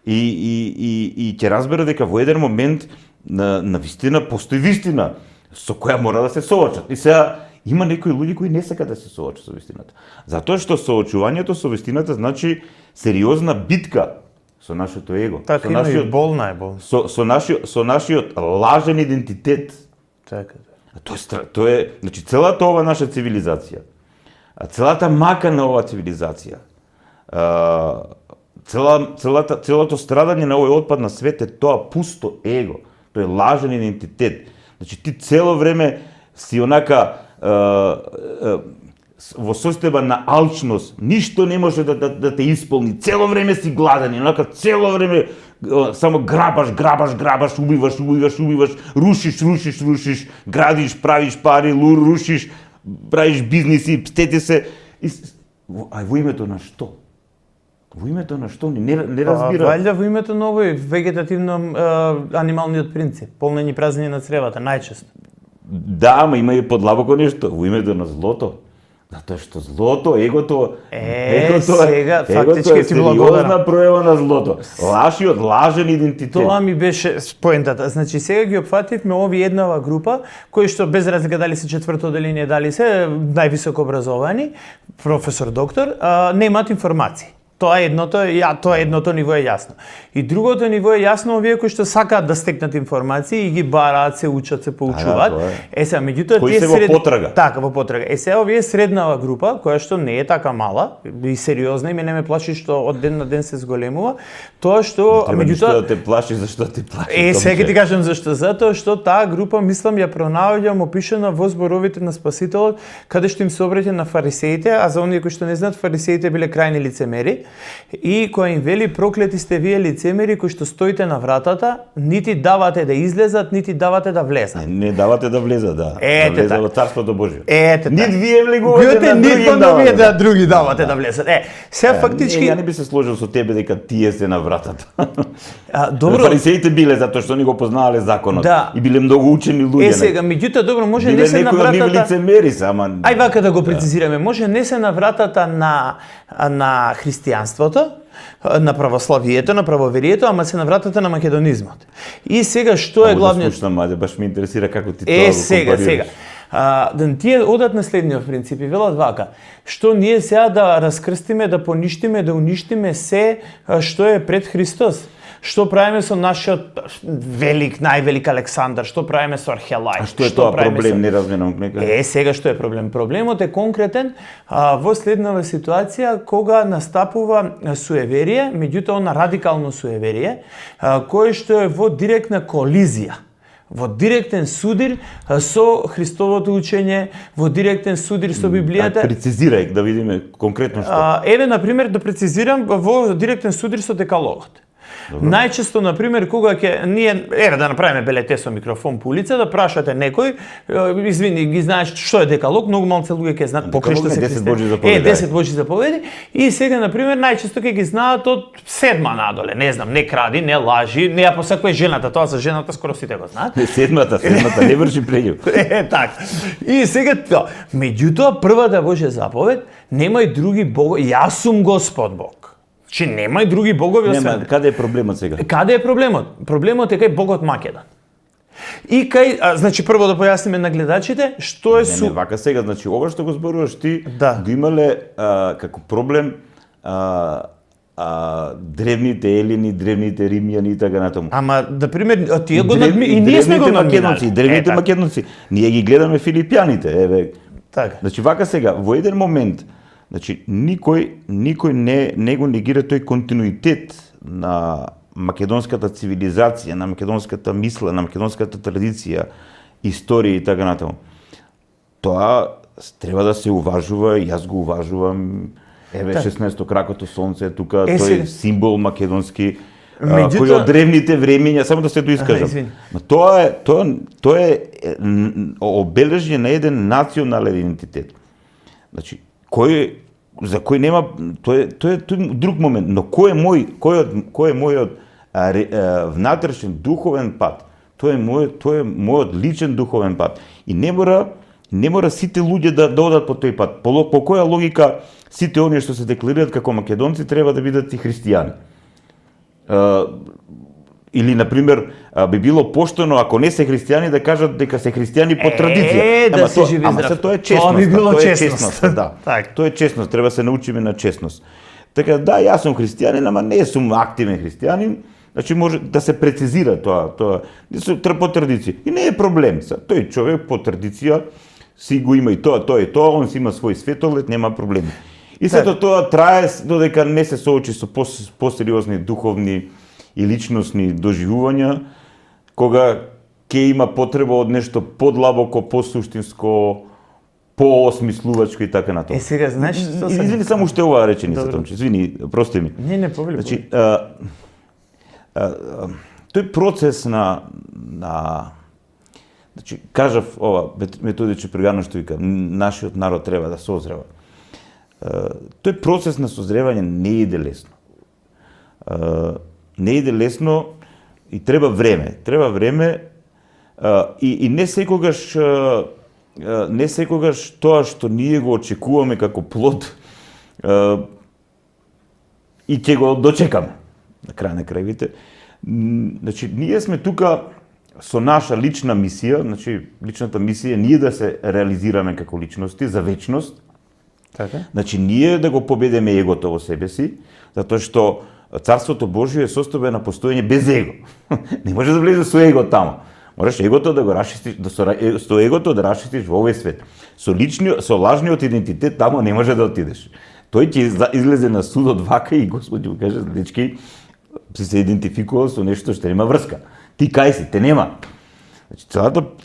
И ќе разбере дека во еден момент на вистина постои вистина со која мора да се соочат. И сега Има некои луѓе кои не сакаат да се соочат со вистината. Затоа што соочувањето со вистината значи сериозна битка со нашето его, Така со има и нашиот болна е болна. со нашиот лажен идентитет. Така. Тоа е, значи целата ова наша цивилизација, целата мака на оваа цивилизација, целото страдање на овој отпад на свет е тоа пусто его, тоа е лажен идентитет. Значи ти цело време си онака во состојба на алчност, ништо не може да те исполни, цело време си гладен, онака цело време само грабаш, убиваш, рушиш, градиш, правиш пари, рушиш, правиш бизниси, пстете се. Ај во името на што? Во името на што? Не разбира. Валјда во името на овој вегетативно анималниот принцип, полнење и празнење на цревата, најчесто. Да, ама има и подлабоко нешто, во името на злото. Затоа што злото, егото сега, фактички ти благодарам. Сериозна пројава на злото. Лажен идентитет. Тоа ми беше поентата. Значи сега ги опфативме овие еднава група кои што без разлика дали се четврто оделение, дали се највисоко образовани, професор, доктор, немаат информации. Тоа едното ниво е јасно. И другото ниво е јасно овие кои што сакаат да стекнат информации и ги бараат, се учат, се поучуваат. Сега меѓутоа кои се во потрага. Така, во потрага. Сега овие среднава група која што не е така мала и сериозна и мене ме плаши што од ден на ден се зголемува, тоа што меѓутоа да те плаши, зашто те плаши. Сега ти кажам зашто, затоа што таа група мислам ја пронаоѓам опишана во зборовите на Спасителот, каде што им се обраќа на фарисеите, а за оние кои што не знаат, фарисеите биле крајни лицемери. И која им вели проклети сте вие лицемери кои што стоите на вратата, нити давате да излезат, нити давате да влезат. Не давате да влезат, да. Да влезат во Царството Божие. Нит вие влегувате, нит да други давате да влезат. Сега фактички ја не би се сложил со тебе дека тие се на вратата. Добро. Фарисеите биле затоа што не го познавале законот и биле многу учени луѓе. Сега меѓутоа добро, може не се на вратата. Биле лицемери, ама ај вака да го прецизираме, може не се на вратата на христијанството, на православието, на правоверието, ама се на вратата на македонизмот. И сега што е главниот? Маде, баш ме интересира како ти тоа го сега. Тие одат на следниот принцип и велат вака, што ние сега да раскрстиме, да поништиме, да уништиме се што е пред Христос. Што правиме со нашиот највелик Александар, што правиме со Архелај? А што е тоа проблем, не разменам нека? Сега што е проблем? Проблемот е конкретен во следнава ситуација кога настапува суеверие, меѓутоа на радикално суеверие, кое што е во директна колизија, во директен судир со Христовото учење, во директен судир со Библијата. Прецизирај да видиме конкретно што. Еве на пример да прецизирам во директен судир со Декалогот. Најчесто, на пример, кога ние да направиме белете со микрофон по улица, да прашате некој, извини, ги знаеш што е Декалог, многу малце луѓе ќе знаат покри што се 10 Божји заповеди. 10 Божји заповеди. И сега, на пример, најчесто ќе ги знаат од 7 надоле, не знам, не кради, не лажи, не ја посакувај жената, тоа за жената скоро сите го знаат. Седмата не врши преѓу. Така. И сега тоа, меѓутоа првата Божја заповед, немај други богови, јас сум Господ Бог. Че немај други богови освен. Каде е проблемот сега? Каде е проблемот? Проблемот е кај богот Македон. И кај, значи прво да појасниме на гледачите што е Не, вака сега, значи ова што го зборуваш ти, Да. го имале како проблем древните елини, древните римјани и така натаму. Ама да пример тие го и ние сме го македонци, древните македонци. Ние ги гледаме филипјаните, еве. Така. Значи вака сега, во еден момент, значи никој не го негира тој континуитет на македонската цивилизација, на македонската мисла, на македонската традиција, историја и така натаму. Тоа треба да се уважува, и јас го уважувам. Еве 16 кракото сонце тука, тој е символ македонски, кој од древните времиња, само да се доискажам. Но тоа е обележје на еден национален идентитет. Значи, за кој нема, тоа е друг момент, но кој е мојот внатрешен духовен пат? Тоа е мојот личен духовен пат. И не мора сите луѓе да одат по тој пат. По која логика сите оние што се декларираат како македонци треба да бидат и христијани? Или, например, би било поштено, ако не се христијани, да кажат дека се христијани по традиција. Да си живи ама здрав. тоа е честност. Тоа би било тоа е честност. честност, да. Так. Тоа е честност, треба се научиме на честност. Така да, јас сум христијанин, ама не сум активен христијанин. Значи може да се прецизира тоа по традиција. И не е проблем. Тој човек по традиција си го има и тоа, он си има свој светоглед, нема проблеми. И сето тоа трае додека не се соочи со посериозни духовни и личностни доживувања, кога ќе има потреба од нешто подлабоко, посуштинско, поосмислувачко и така натаму. Сега, знаеш што се... Извини, само уште оваа реченица, Томче, извини, прости ми. Не, повели. Значи, тој процес на значи, кажав ова, Методиче прегано што вика, нашиот народ треба да созрева. Тој процес на созревање не иде лесно. Не иде лесно и треба време. Треба време и не секогаш тоа што ние го очекуваме како плод и ќе го дочекаме на крај на крајвите. Значи, ние сме тука со наша лична мисија, значи личната мисија е ние да се реализираме како личности за вечност. Така? Значи, ние да го победиме егото во себе си, затоа што Царството Божие е состојбе на постоење без его. Не може да влезе со его таму. Можеш егото да го расчистиш, со егото да расчистиш во овој свет. Со лажниот идентитет таму не може да отидеш. Тој ќе излезе на судот вака и Господ ќе каже, дечки, си се идентификувал со нешто што нема врска. Ти кај си, те нема. Значи,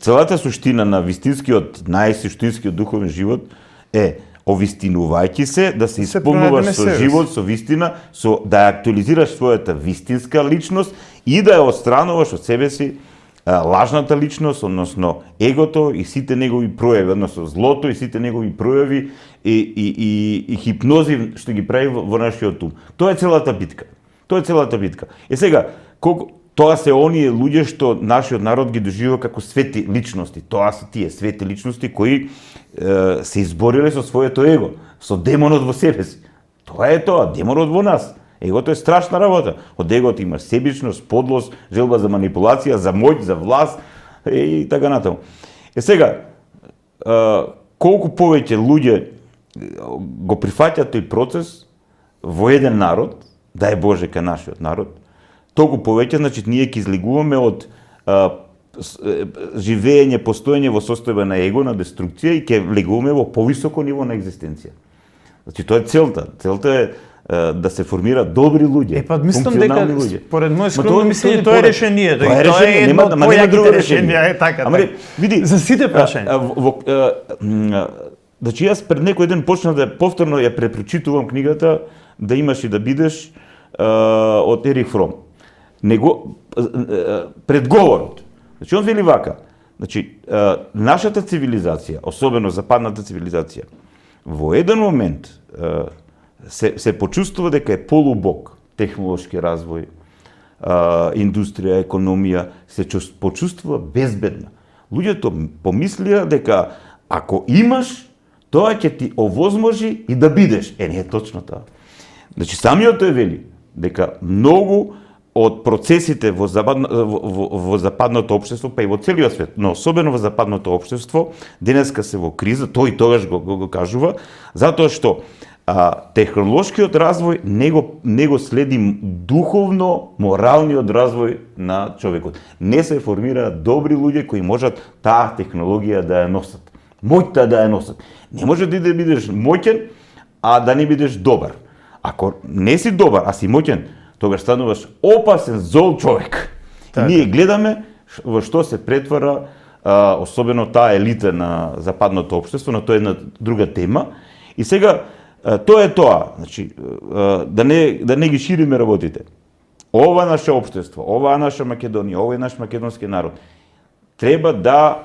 целата суштина на вистинскиот, најсуштинскиот духовен живот е овистинувајќи се, да се исполнуваш со живот, со вистина, да актуализираш својата вистинска личност и да ја отстрануваш од себе си лажната личност, односно егото и сите негови пројави, односно злото и сите негови пројави и хипнози што ги прави во нашиот ум. Тоа е целата битка. Е сега, тоа се оние луѓе што нашиот народ ги доживува како свети личности. Тоа се тие свети личности кои се избориле со своето его, со демонот во себе си. Тоа е тоа, демонот во нас. Егото е страшна работа. Од егото имаш себичност, подлост, желба за манипулација, за моќ, за власт и така натаму. Е сега, колку повеќе луѓе го прифаќаат тој процес во еден народ, дај Боже кај нашиот народ, толку повеќе, значи, ние ќе излегуваме од живење, постоење во состојба на его, на деструкција и ќе влегуваме во повисоко ниво на екзистенција. Значи, тоа е целта. Целта е да се формираат добри луѓе, мислам дека според моје скромно мислење тоа е решението. Тоа е решение, нема друго решение. Така. Види, за сите прашања. Значи, јас пред некој ден почнав да повторно ја препрочитувам книгата Да имаш и да бидеш од Ерих Фром. Предговорот. Значи, он вели вака. Значи, нашата цивилизација, особено западната цивилизација, во еден момент се почувствува дека е полубог, технолошки развој, индустрија, економија, се почувствува безбедна. Луѓето помислија дека ако имаш, тоа ќе ти овозможи и да бидеш. Не е точно тоа. Значи, самиот тој вели дека многу од процесите во западното општество, па и во целиот свет, но особено во западното општество, денеска се во криза, тој тогаш го кажува, затоа што технолошкиот развој не го следи духовно, моралниот развој на човекот. Не се формираат добри луѓе кои можат таа технологија да ја носат. Моќта да ја носат. Не може да бидеш моќен, а да не бидеш добар. Ако не си добар, а си моќен, тогаш стануваш опасен, зол човек. Ние гледаме во што се претвара, особено таа елита на западното општество, но тоа е една друга тема. И сега, тоа е тоа, значи, да не ги шириме работите. Ова наше општество, оваа наша Македонија, овој наш македонски народ, треба да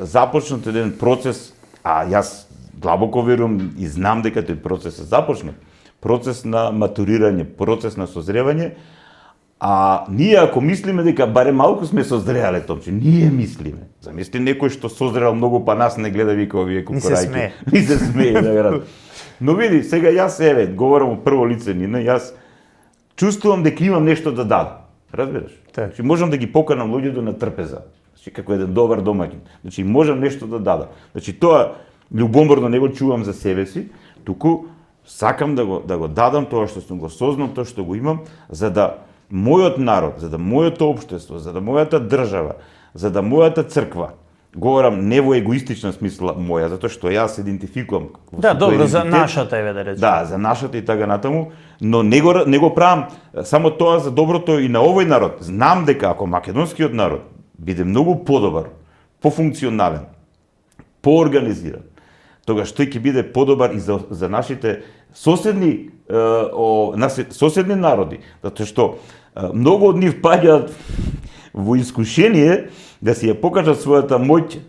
започнат еден процес, а јас длабоко верувам и знам дека тој процес е започнат, процес на матурирање, процес на созревање, а ние ако мислиме дека барем малку сме созреале, Томче, ние мислиме. Замисли некој што созрел многу, па нас не гледа, вика овие кукурајки. Ни се смее, да верам. Но види, сега јас говорам во прво лице, Нина, јас чувствувам дека имам нешто да дадам. Разбираш? Така. Значи можам да ги поканам луѓето на трпеза. Значи како еден добар домаќин. Значи можам нешто да дадам. Значи тоа љубоморно не го чувам за себе си, туку сакам да го дадам тоа што сум го сознал, тоа што го имам, за да мојот народ, за да моето општество, за да мојата држава, за да мојата црква, говорам не во егоистична смисла моја, затоа што јас се идентификувам. Да, со тој добро, за идентитет. нашата еве да речем. Да, за нашата и така натаму, но не го правам само тоа за доброто и на овој народ. Знам дека ако македонскиот народ биде многу подобар, пофункционален, поорганизиран, тогаш тој ќе биде подобар и за нашите соседни соседни народи, затоа што многу од нив паѓаат во искушение да си ја покажат својата моќ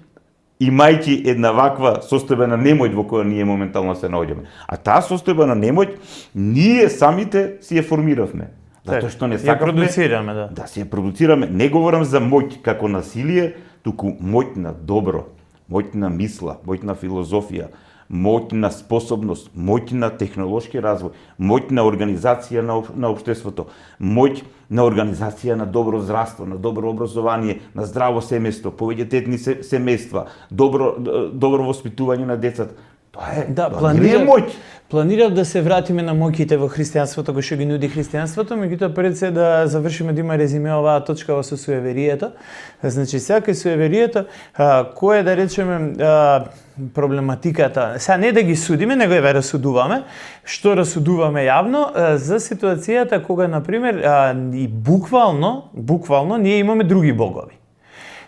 имајќи една ваква состојбена немоќ во која ние моментално се наоѓаме. А таа состојбена немоќ ние самите си ја формиравме. Затоа што не ја сакавме продуцираме, да. да си ја продуцираме. Не говорам за моќ како насилие, туку моќ на добро, моќ на мисла, моќ на филозофија, моќ на способност, моќ на технолошки развој, моќ на организација на општеството, моќ на организација на добро здравство, на добро образование, на здраво семејство, повеќе детни семејства, добро воспитување на децата. Тоа е, Да, тоа не е моќ. планирав да се вратиме на моќите во христијанството, кој што ги нуди христијанството, меѓутоа пред се да завршиме да има резиме оваа точка со суеверието. Значи, сега кај суеверието, кој е да речеме проблематиката, сега не да ги судиме, него еве расудуваме, што расудуваме јавно за ситуацијата кога, например, и буквално ние имаме други богови.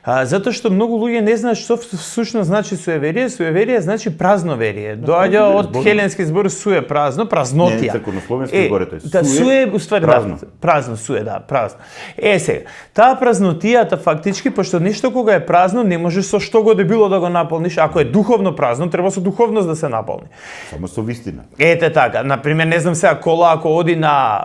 Затоа што многу луѓе не знаат што всушност значи суеверие. Суеверие значи празноверие. Доаѓа од хеленски збор суе, празно, празнотија. Не, црковнословенски збор е тој. Да, суе, уствари, празно. Да, празно, суе, да, празно. Сега, таа празнотијата фактички, пошто нешто кога е празно, не може со што го да било да го наполниш. Ако е духовно празно, треба со духовност да се наполни. Само со вистина. Ете така, например, не знам сега, кола ако оди на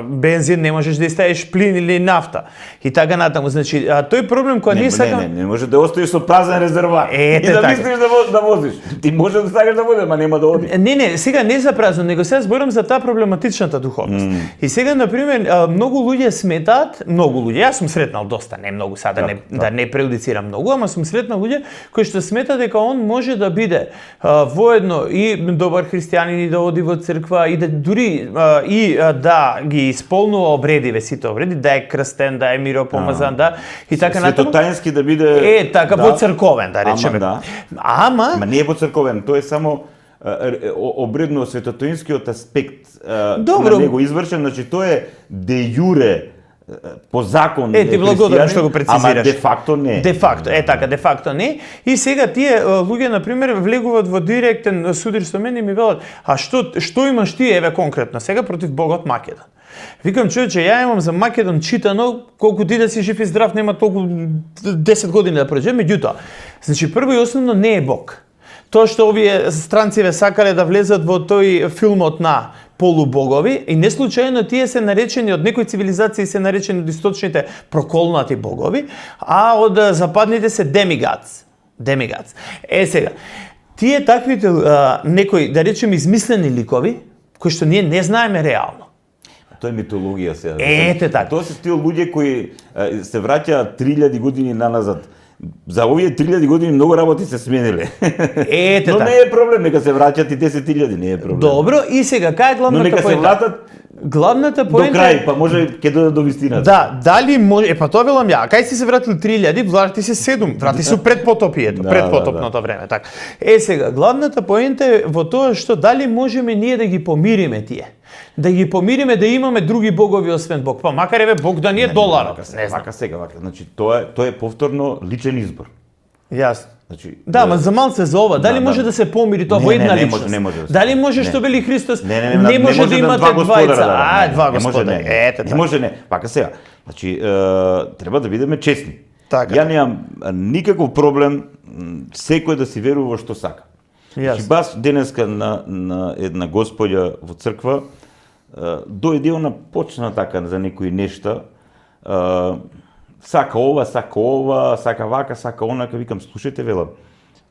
бензин, не можеш да ставиш плин или нафта. И така натаму, значи, тој проблем кој ние сакаме... Не можеш да оставиш со празен резервоар и да така. мислиш да возиш. Ти може да сакаш да води, ма нема да оди. Не, сега не за празно, него сега зборам за таа проблематичната духовност. И сега, например, многу луѓе сметаат, јас сум сретнал доста, не многу сега, да не преудицирам многу, ама сум сретнал луѓе кои што сметаат дека он може да биде воедно и добар христијанин и да оди во црква и да дури и да ги исполнува обредиве, сите обреди, да е крстен, да е миропомазан, да и така натаму. Светотајнски да биде така во црковен, да речеме. Ама не е во црковен, тоа е само обредно светотајнскиот аспект на него извршен, значи тоа е де јуре по закон ти благодарам што го прецизираш. Ама де факто не. Де факто, така, де факто не. И сега тие луѓе, например, влегуваат во директен судир со мене и ми велат, а што имаш ти, еве конкретно, сега против богот Македон? Викам, човече, ја имам за Македон читано, колку ти да си жив и здрав, нема толку 10 години да проđe, меѓутоа, значи прво и основно не е Бог. Тоа што овие странциве сакале да влезат во тој филмот на полубогови и не случајно тие се наречени од некои цивилизации се наречени од источните проколнати богови, а од западните се демигадс. Сега, тие таквите некои, да речем, измислени ликови, кои што ние не знаеме реално. Тоа е митологија сега. Ете така. Тоа се стил луѓе кои се враќаат 3000 години наназад. За овие 3000 години многу работи се смениле. Но не е проблем, нека се враќат и 10.000, не е проблем. Добро, и сега, кај е главната поента? Но нека се вратат главната поента до крај, па може ќе додат до вистината. Да, дали може, па тоа велам ја, кај си се вратил 3000, врати се 7, врати се пред потопието, пред потопното време, така. Сега, главната поента е во тоа што дали можеме ние да ги помириме тие. Да ги помириме, да имаме други богови освен Бог. Па макар еве Бог да ни е доларот. Не знам. Вака. Значи тоа е повторно личен избор. Јасно. Значи, да, ма за малце за ова, дали може да се помири тоа во една личност? Не може. Дали може што вели Христос, не може да имате двајца, два господа. Ете, не може, не. Вака сега. Значи, треба да бидеме честни. Така. Ја немам никаков проблем секој да си верува во што сака. Значи, баш денеска на една господја во црква дојде она почна така за некои нешта, сака ова, сака вака, сака онака, викам, слушајте, велам,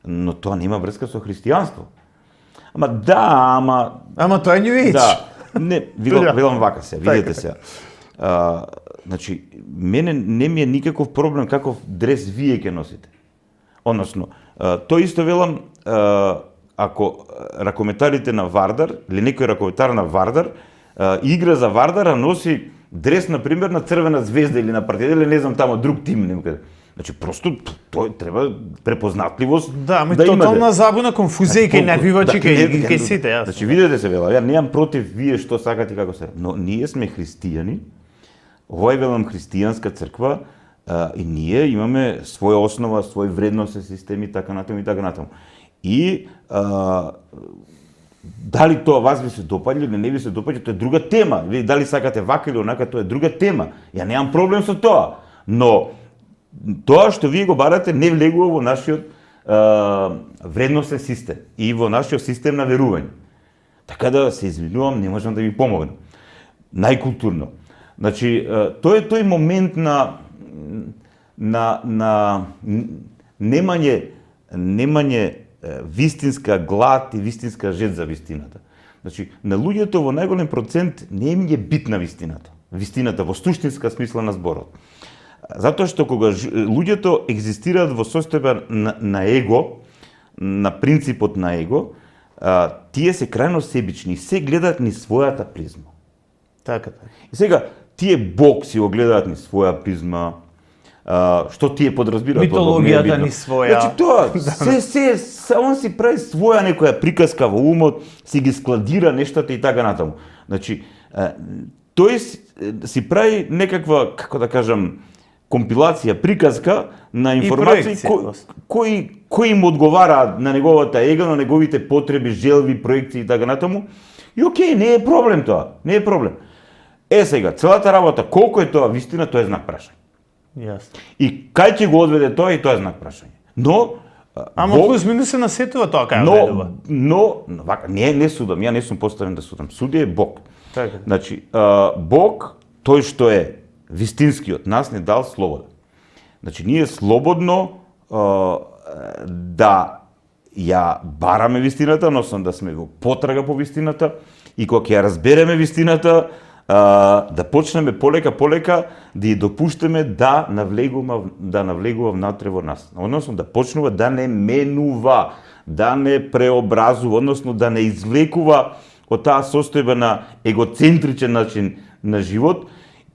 но тоа нема врска со христијанство. Ама тоа е New Age. Да, не, велам вака се, видете се. значи, мене не ми е никаков проблем каков дрес вие ќе носите. Односно, тоа исто велам, ако ракометарите на Вардар, или некој ракометар на Вардар, игра за Вардара, носи дрес, например, на Црвена звезда или на Партизан, или не знам тамо, друг тим, некаде. Значи, просто тој треба препознатливост Да, ама да тотална имате. забуна, конфузија кај навивачи, кај сите, јасно. Значи, видете се, вела, ја немам против вие што сакате и како се, но ние сме христијани, ова е, велам, христијанска црква, и ние имаме своја основа, свој вредносен систем и така натаму и така натаму. И дали тоа вас ви се допаѓа или не ви се допаѓа, тоа е друга тема. Вие дали сакате вака или онака, тоа е друга тема. Ја немам проблем со тоа. Но тоа што вие го барате не влегува во нашиот вредносен систем и во нашиот систем на верување. Така да се извинувам, не можам да ви помогнам. Најкултурно. Значи, тоа е тој момент на немање вистинска глад и вистинска жет за вистината. Значи, на луѓето во најголем процент не им е битна вистината. Вистината во суштинска смисла на зборот. Затоа што кога луѓето екзистираат во состојба на его, на принципот на его, тие се крајно себични, се гледаат ни својата призма. Така. И сега, тие Бог си го гледаат ни своја призма, што тие подразбираат под Бог, не е Митологијата битно. ни своја. Значи тоа, он си прави своја некоја приказка во умот, си ги складира нештата и така натаму. Значи, тој си прави некаква, како да кажам, компилација, приказка на информации кои им одговараат на неговата ега, на неговите потреби, желби, проекции и така натаму. И окей, не е проблем тоа, не е проблем. Сега, целата работа, колку е тоа вистина, тоа е знак прашање. Јасно. И кај ќе го одведе тоа, и тоа е знак прашање. Но Ама плюс минус се насетува тоа кај одведува. но вака, не судам, ја не сум поставен да судам. Суди е Бог. Така. Значи, Бог, тој што е вистинскиот, нас не дал слобода. Значи, ние слободно да ја бараме вистината, односно да сме во потрага по вистината, и кога ќе ја разбереме вистината, да почнеме полека да ја допуштаме да навлегува внатре во нас. Односно да почнува да не менува, да не преобразува, односно да не извлекува од таа состојба на егоцентричен начин на живот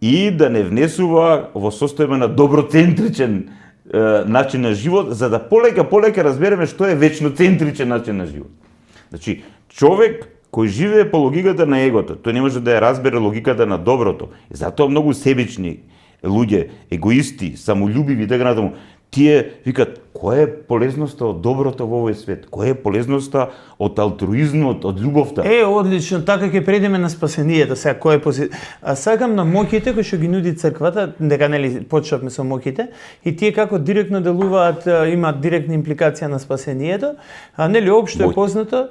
и да не внесува во состојба на доброцентричен начин на живот, за да полека разбереме што е вечноцентричен начин на живот. Значи, човек кој живее по логиката на егото, тој не може да ја разбере логиката на доброто. И затоа многу себични луѓе, егоисти, самолюбиви и така натаму, тие викат, која е полезноста од доброто во овој свет? Која е полезноста од алтруизмот, од љубовта? Одлично, така ќе предеме на спасението. Сега кој е сакам на моќите кои што ги нуди црквата, дека нели почнавме со моќите, и тие како директно делуваат, имаат директна импликација на спасението, а нели општо е познато,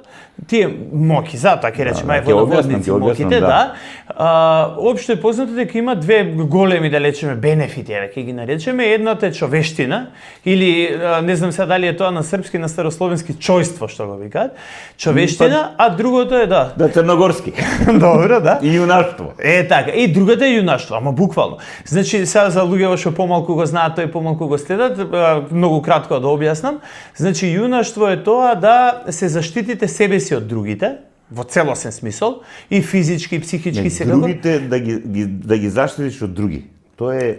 тие моќи, затоа ќе речеме, ај водоводници моќите, да. Општо е познато дека има две големи, да речеме, бенефити, ќе ги наречеме. Едната е човештина, или не знам сега дали е тоа на српски, на старословенски чојство, што го викаат, човештина, а другото е да црногорски. Добро, да. И јунаштво. Така. И другата е јунаштво, ама буквално. Значи, сега за луѓето што помалку го знаат, тој помалку го следат, многу кратко да објаснам. Значи, јунаштво е тоа да се заштитите себе си од другите, во целосен смисол, и физички, и психички, секако. Другите да ги заштитиш од други. Тоа е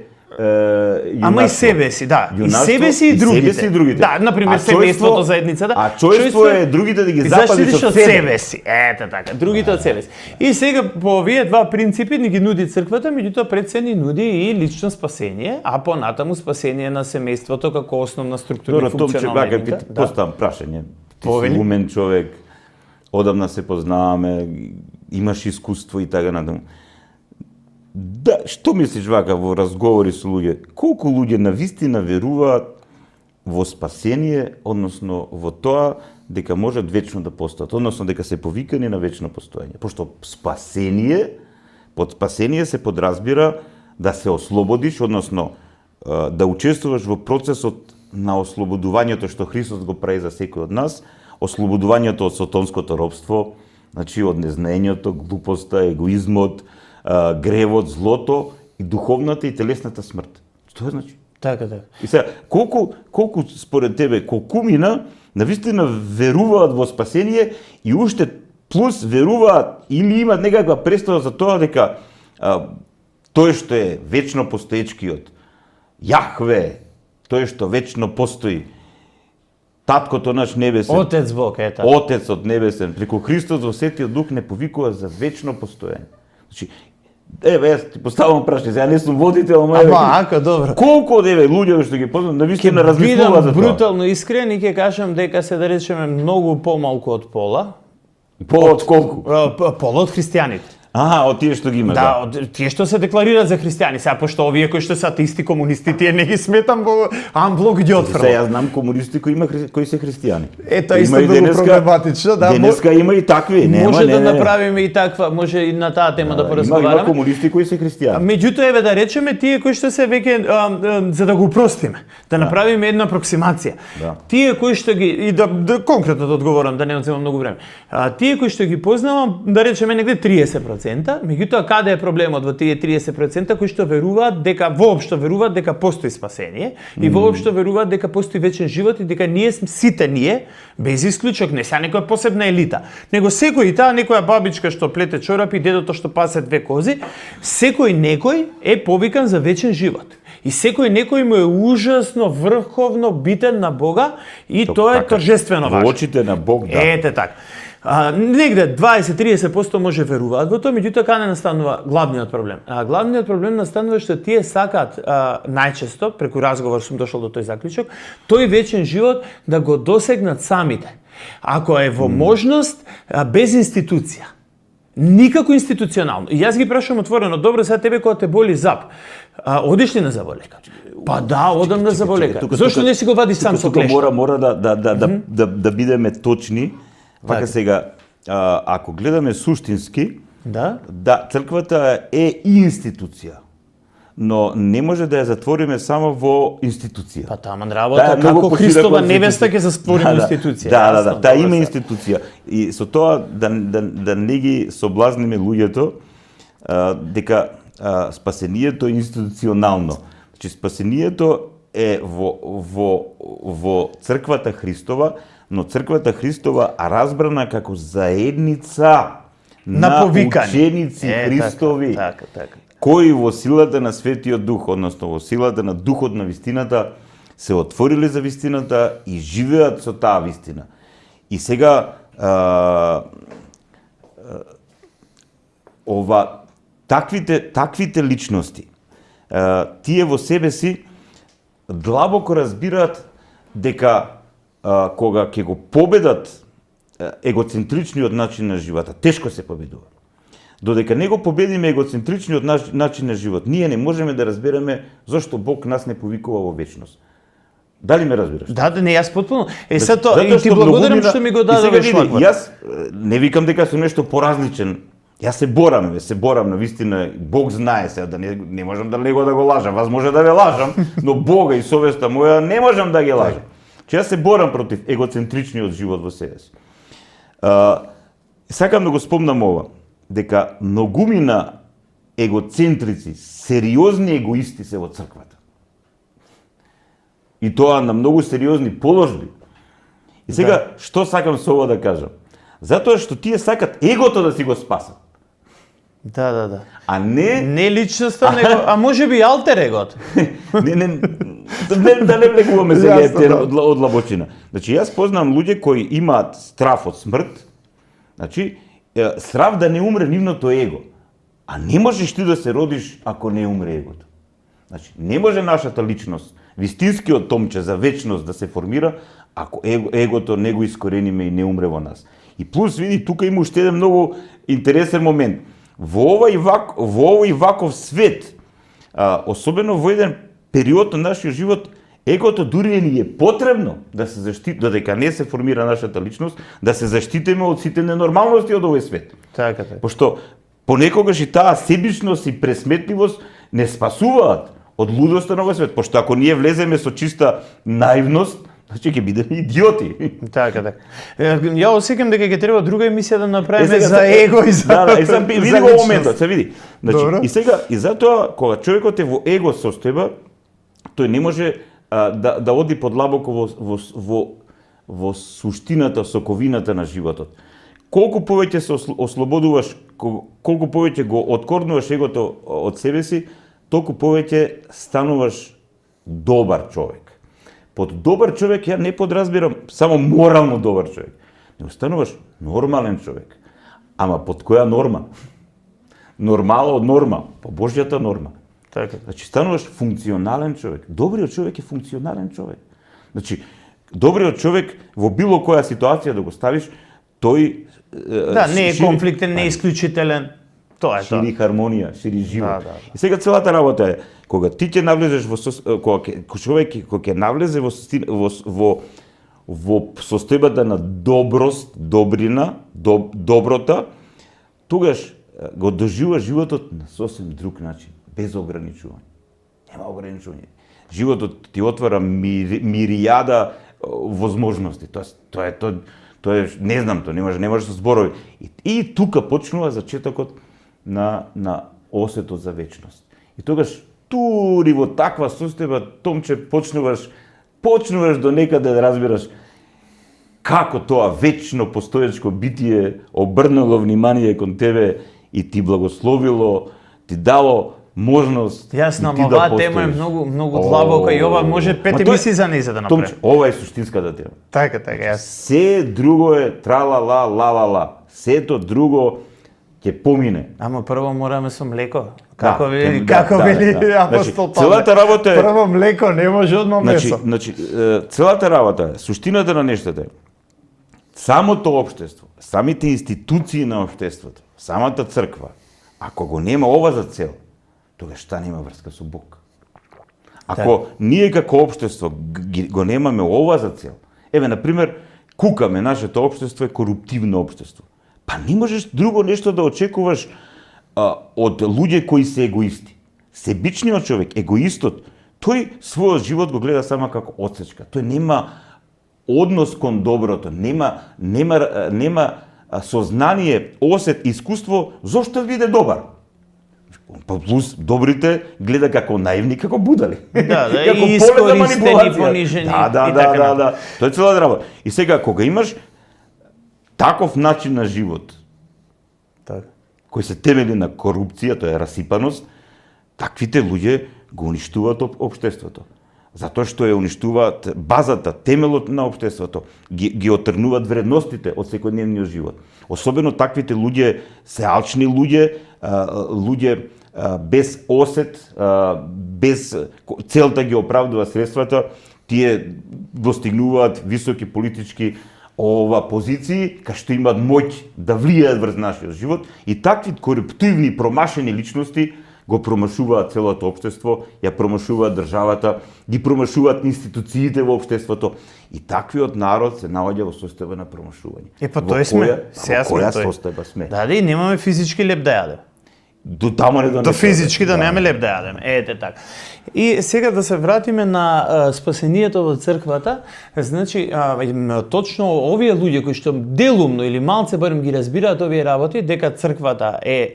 Ама и себе си, да. И себе си и другите. Да, например, семејството, заедницата. А чојство е другите да ги запазиш од себе си. Ето така, другите од себе си. И сега по овие два принципи ни ги нуди црквата, меѓутоа пред се ни нуди и лично спасение, а понатаму спасение на семејството како основна структура и функционална единица. Поставам прашање. Ти си умен човек, одамна се познаваме, имаш искуство и така натаму. Да, што мислиш вака во разговори со луѓе? Колку луѓе навистина веруваат во спасение, односно во тоа дека можат вечно да постојат, односно дека се повикани на вечно постоење? Пошто спасение, под спасение се подразбира да се ослободиш, односно да учествуваш во процесот на ослободувањето што Христос го прави за секој од нас, ослободувањето од сатонското робство, значи од незнаењето, глупоста, егоизмот, гревот, злото и духовната и телесната смрт. Што значи? Така. И сега, колку според тебе, колкумина навистина веруваат во спасение и уште плюс веруваат или имаат некаква представа за тоа дека тој што е вечно постоечкиот, Јахве, тој што вечно постои, Таткото наш небесен, Отец Бог, ета. Отецот небесен, преку Христос во Светиот Дух не повикува за вечно постоење. Значи, јас ти поставам прашање, сега не сум водител, ама ака, добро. колку од луѓе што ги познавам навистина размислуваат за тоа? Брутално искрен и ќе кажам дека се да речеме многу помалку од пола. Пола од колку? Пола од христијаните. Од тие што ги има, Да, од тие што се декларираат за христијани. Сега пошто овие кои што се атеисти, комунисти, тие не ги сметам во амблок ги Сега отфрлам. јас знам комунисти кои се христијани. Ето Има исто и многу денеска- проблематично, да. Денеска има и такви, нема, Може да не. направиме и таква, може и на таа тема да Има поразговараме. комунисти кои се христијани. Меѓутоа, еве да речеме тие кои што се веќе за да го упростиме, да направиме една апроксимација. Да. Тие кои што ги и да конкретно да одговорам, да не одземам многу време. Тие кои што ги познавам, да речеме негде 30%, меѓутоа каде е проблемот во тие 30% кои што веруваат дека воопшто веруваат дека постои спасение и воопшто веруваат дека постои вечен живот и дека ние сите ние без исклучок, не се некоја посебна елита, него секој и таа некоја бабичка што плете чорапи, дедото што пасе 2 кози, секој некој е повикан за вечен живот. И секој некој му е ужасно врховно битен на Бога и тоа е така, торжествено во важно. очите на Бог, да. Ете така. Негде 20-30% може веруваат во тоа, меѓутоа каде настанува главниот проблем? Главниот проблем настанува што тие сакаат најчесто, преку разговор сум дошол до тој заклучок, тој вечен живот да го досегнат самите. Ако е во можност, без институција. Никако институционално. И јас ги прашувам отворено, добро, сега тебе кога те боли зап, одиш ли на заболекар? Па да, одам на заболекар. Зошто не си го вадиш сам со Тука клешта? мора да бидеме точни. Вака сега, ако гледаме суштински, Да. да, црквата е и институција, но не може да ја затвориме само во институција. Па таман работа, како Христова невеста ќе се створи институција. Да, таа има институција. И со тоа да не ги соблазниме луѓето дека спасението е институционално. Значи спасението е во црквата Христова, но црквата Христова разбрана како заедница на повикани ученици Христови, Така. кои во силата на Светиот Дух, односно во силата на Духот на вистината, се отвориле за вистината и живеат со таа вистина. И сега таквите личности, тие во себе си длабоко разбираат дека кога ќе го победат егоцентричниот начин на живота, тешко се победува. Додека не го победиме егоцентричниот начин на живот, ние не можеме да разбереме зошто Бог нас не повикува во вечност. Дали ме разбираш? Да, не, јас потpuno. И ти благодарам што ми го дадовеш лакот. Јас не викам дека сум нешто поразличен. Јас се борам на вистина, Бог знае се, да не можам да него да го лажам, вас може да ве лажам, но Бога и совеста моја не можам да ги лажам. Че јас се борам против егоцентричниот живот во себе си. Сакам да го спомнам ова, дека многумина егоцентрици, сериозни егоисти се во црквата. И тоа на многу сериозни положби. И сега, што сакам со ова да кажам? Затоа што тие сакат егото да си го спасат. Да. А не личноста, него, а може би алтер егот. да не влегуваме сега од лабочина. Значи, јас познам луѓе кои имаат страф од смрт, значи, страв да не умре нивното его. А не можеш ти да се родиш ако не умре егото. Значи, не може нашата личност, вистинскиот томче за вечност да се формира, ако егото не го искорениме и не умре во нас. И плюс, види, тука има уште еден многу интересен момент. Во овој ваков свет, особено во еден период на нашиот живот, егото дури ни е потребно да се заштити, додека не се формира нашата личност, да се заштитиме од сите ненормалности од овој свет. Така. Пошто понекогаш и таа себичност и пресметливост не спасуваат од лудоста на овој свет. Пошто ако ние влеземе со чиста наивност, Значи ќе бидеме идиоти. Така. Ја осеќам дека ќе треба друга емисија да направиме сега, за его и за Да, и сам види за го личност. моментот, се види. Добро. Значи, и затоа кога човекот е во его состојба, тој не може да оди подлабоко во суштината, соковината на животот. Колку повеќе се ослободуваш, колку повеќе го откорнуваш егото од себе си, толку повеќе стануваш добар човек. Под добар човек ја не подразбирам само морално добар човек. Не остануваш нормален човек. Ама под која норма? Нормала од норма, по Божјата норма. Така. Значи стануваш функционален човек. Добриот човек е функционален човек. Значи добриот човек во било која ситуација да го ставиш, тој Да, не е конфликтен, не е исклучителен. Тоа е тоа. шири хармонија, шири живот. Да. И сега целата работа е кога ти ќе навлезеш кога ќе навлезе во состојбата на доброст, добрина, доброта, тогаш го доживува животот на сосем друг начин, без ограничување. Нема ограничување. Животот ти отвара миријада возможности. Тоа е не знам, тоа не може со зборови. И тука почнува зачетокот на осетот за вечност. И тогаш тури во таква состојба, Томче, почнуваш до некаде да разбираш како тоа вечно постоечко битие обрнало внимание кон тебе и ти благословило, ти дало можност Јасно, и ти ама да оваа тема е постоиш. многу длабока и ова може 5 емисии за нејзе да направи. Томче, ова е суштинската тема. Така, јас. Се друго е тралала, лалала. Сето друго ќе помине. Ама прво мораме со млеко. Да, Како вели да. апостол Значи, Павле. целата работа е- Прво млеко, не може одма месо. Значи, целата работа, суштината на нештата е самото општество, самите институции на општеството, самата црква, ако го нема ова за цел, тогаш што нема врска со Бог. Ако ние како општество го немаме ова за цел, еве, например, кукаме, нашето општество е коруптивно општество. Па не можеш друго нешто да очекуваш од луѓе кои се егоисти. Себичниот човек, егоистот, тој својот живот го гледа само како отсечка. Тој нема однос кон доброто, нема сознание, осет, искуство зошто биде добар. Плюс добрите гледа како наивни, како будали. Да, како и поле за искористени, манипулација. понижени Да. и така Да. Тоа е целата работа. И сега кога имаш таков начин на живот, Така. кој се темели на корупција, тоа е расипаност, таквите луѓе го уништуваат општеството. Затоа што ја уништуваат базата, темелот на општеството, ги отрнуваат вредностите од секојдневниот живот. Особено таквите луѓе се алчни луѓе, луѓе без осет, без целта ги оправдува средствата, тие достигнуваат високи политички позиции, кај што имаат моќ да влијаат врз нашиот живот, и такви коруптивни, промашени личности го промашуваат целото општество, ја промашуваат државата, ги промашуваат институциите во општеството, и таквиот народ се наоѓа во состојба на промашување. Па тој сме, сега сме која тој. состојба сме? Да, и немаме физички леп да јадеме. До тамо не До физички да немаме леп да јадеме. Ете така. И сега да се вратиме на спасението во црквата, значи точно овие луѓе кои што делумно или малце барем ги разбираат овие работи, дека црквата е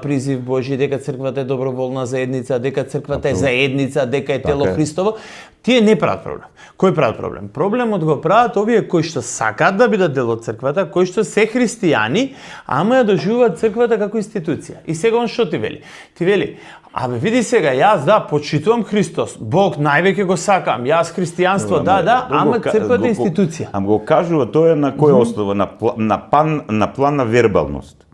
призив Божи, дека црквата е доброволна заедница, дека црквата е заедница, дека е тело Така е. Христово, тие не прават проблем. Кој прават проблем? Проблемот го прават овие кои што сакаат да бидат дел од црквата, кои што се христијани, ама ја доживуваат црквата како институција. И сега он што ти вели? Ти вели: "Абе види сега, јас почитувам Христос, Бог највеќе го сакам, јас христијанство, ама црквата е институција." Ама го кажува тоа на која основа? На план на вербалност.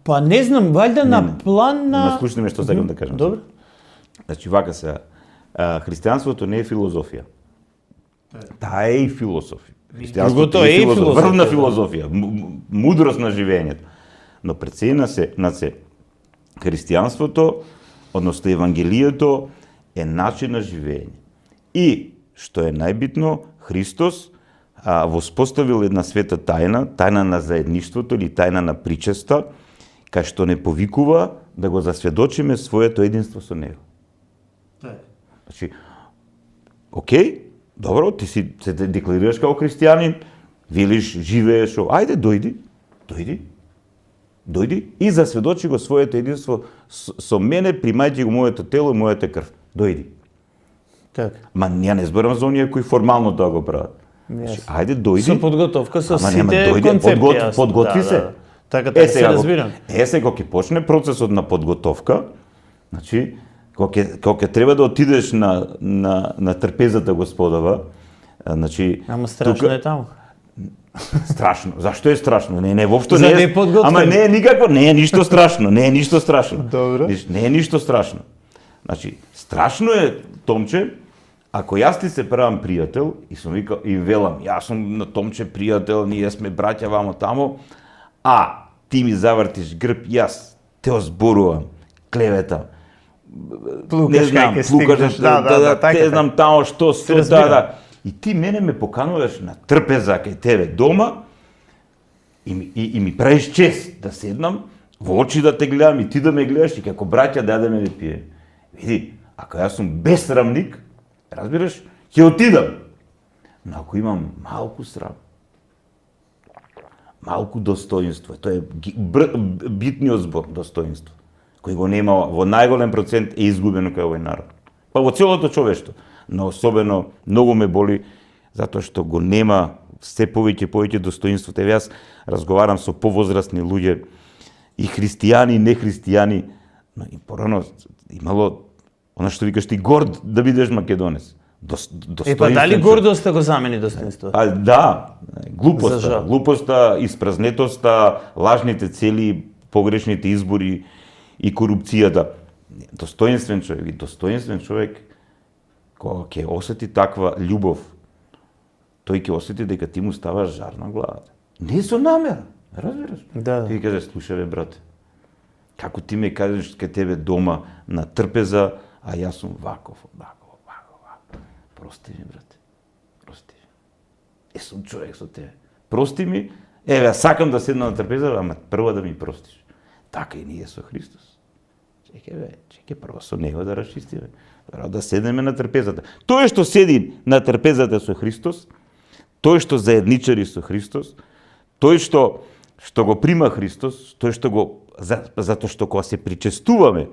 Па не знам, валјда на план на... Слушни ме што сакам да кажам. Добро. Значи, вака се, христијанството не е филозофија. Таа е и философија. Другото е и филозофија, Врвна да. филозофија, мудрост на живењето. Но пред се на се, христијанството, односно Евангелието, е начин на живење. И, што е најбитно, Христос воспоставил една света тајна на заедништвото или тајна на причеста, кај што не повикува да го засведочиме своето единство со Него. Значи, окей, Добро, ти се декларираш како христијанин, велиш, живееш, ајде, дојди и засведочи го своето единство со мене, примајќи го моето тело и мојата крв. Дојди. Така. Ма ја не зборам за оние кои формално тоа го прават. Значи, ајде, дојди. Со подготовка, со Ама сите концепти. подготви се. Така, така се разбирам. Сега ќе почне процесот на подготовка, значи, кога ќе треба да отидеш на трпезата Господова, значи... Ама страшно е таму. Страшно. Зашто е страшно? Не, воопшто За не да е. е подготвен. Ама не е никакво, не е ништо страшно, не е ништо страшно. Добро. Не е ништо страшно. Значи, страшно е, Томче, ако јас ти се правам пријател и сум викал и велам, јас сум на Томче пријател, ние сме браќа вамо тамо, а ти ми завртиш грб, јас те озборувам, клевета. Плукаш кај ќе стигнеш. Те знам тамо што се да. И ти мене ме покануваш на трпеза кај тебе дома и ми правиш чест да седнам, во очи да те гледам и ти да ме гледаш и како браќа да јадеме да пиеме. Види, ако јас сум безсрамник, разбираш, ќе отидам. Но ако имам малку срам, малку достоинство, тоа е битниот збор, достоинство, кој го нема во најголем процент е изгубено кај овој народ. Па во целото човештво, но особено многу ме боли затоа што го нема се повеќе достоинство. Еве јас разговарам со повозрастни луѓе и христијани и нехристијани, но и порано имало она што викаш ти горд да бидеш македонец. Па дали гордоста го замени достоинството? Да, глупоста, За жал. глупоста, испразнетоста, лажните цели, погрешните избори и корупцијата. Достоинствен човек, кога ќе осети таква љубов, тој ќе осети дека ти му ставаш жар на главата. Не со намера, разбираш? Да. Ти кажеш, слушај бе, брате, како ти ме кажеш кај тебе дома на трпеза, а јас сум ваков. Прости ми, брате, прости ми. Сум човек со тебе. Прости ми, еве, сакам да седна на трпеза, ама прво да ми простиш. Така и ние со Христос. Чекај прво со него да расчистиме. Прво да седнеме на трпезата. Тој што седи на трпезата со Христос, тој што заедничари со Христос, тој што го прима Христос, тој што го затоа што кога се причестуваме,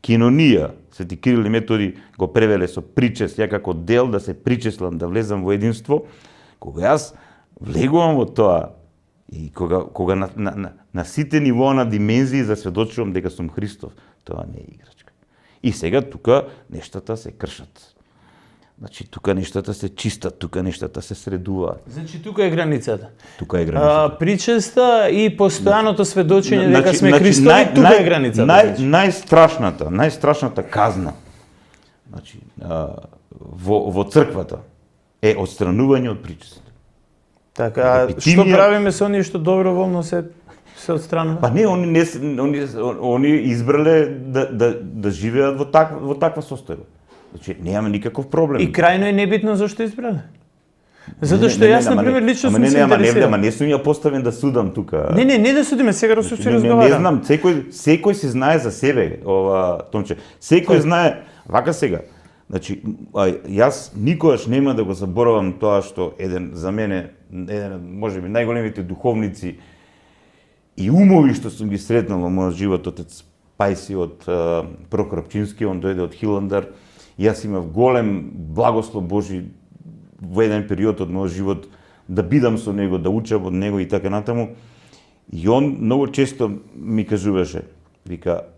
кинонија, Свети Кирил и Методи го превеле со причест, ја како дел да се причеслам, да влезам во единство, кога јас влегувам во тоа и кога на сите нивоа на димензии засведочувам дека сум Христов, тоа не е играчка. И сега тука нештата се кршат. Значи тука нештата се чистат, тука нештата се средуваат. Значи тука е границата. Тука е границата. Причеста и постојаното сведочење дека сме Христови, тука е границата. Најстрашната казна, значи, во црквата е отстранување од причеста. Така, што правиме со оние што доброволно се отстранува? Па не, они избрале да живеат во таква состојба. Значи, нема никаков проблем. И крајно е небитно зашто избрале. Затоа што јас, например, лично сум се интересирал. Ама не сум ја поставен да судам тука. Не да судиме, сега да се разговарам. Не знам, секој си знае за себе, Томче. Секој знае, вака сега. Значи, јас никогаш нема да го заборавам тоа што за мене, можеби најголемите духовници и умови што сум ги сретнал во мојот живот, отец Пајси од Прокопчински, он дојде од Хиландар. Јас имав голем благослов Божи во еден период од мојот живот да бидам со него, да учам од него и така натаму. И он многу често ми кажуваше, вика,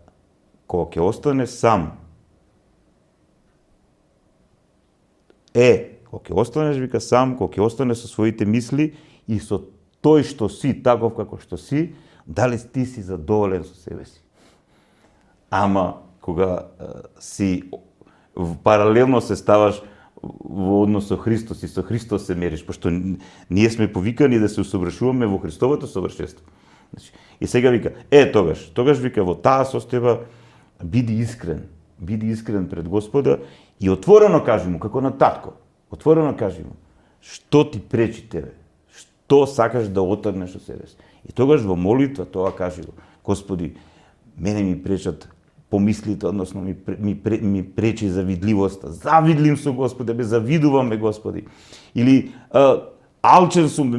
кога ќе остане сам, кога ќе останеш, вика, сам, кога ќе остане со своите мисли и со тој што си, таков како што си, дали ти си задоволен со себе си. Ама, кога си паралелно се ставаш во однос со Христос и со Христос се мериш, пошто ние сме повикани да се усовршуваме во Христовото совршенство. И сега вика, тогаш вика, во таа состојба биди искрен пред Господа и отворено кажи му, како на татко, отворено кажи му, што ти пречи тебе, што сакаш да отрнеш од себе си. И тогаш во молитва тоа кажи го, Господи, мене ми пречат помислите, односно ми пречи завидливоста. Завидлим со Господи, бе завидувам бе Господи. Или алчен сум,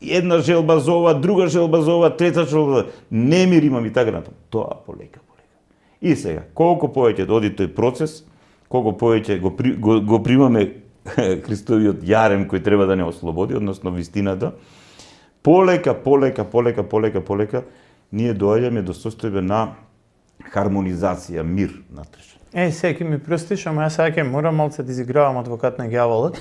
една желба за ова, друга желба за ова, трета желба, немир имам и така натаму. Тоа полека. И сега, колку повеќе оди тој процес, колку повеќе го примаме Христовиот јарем кој треба да не ослободи, односно вистината, полека, ние доаѓаме до состојба на хармонизација, мир натрешен. Сега ми простиш, ама јас сега ќе морам малце да изигравам адвокат на ѓаволот,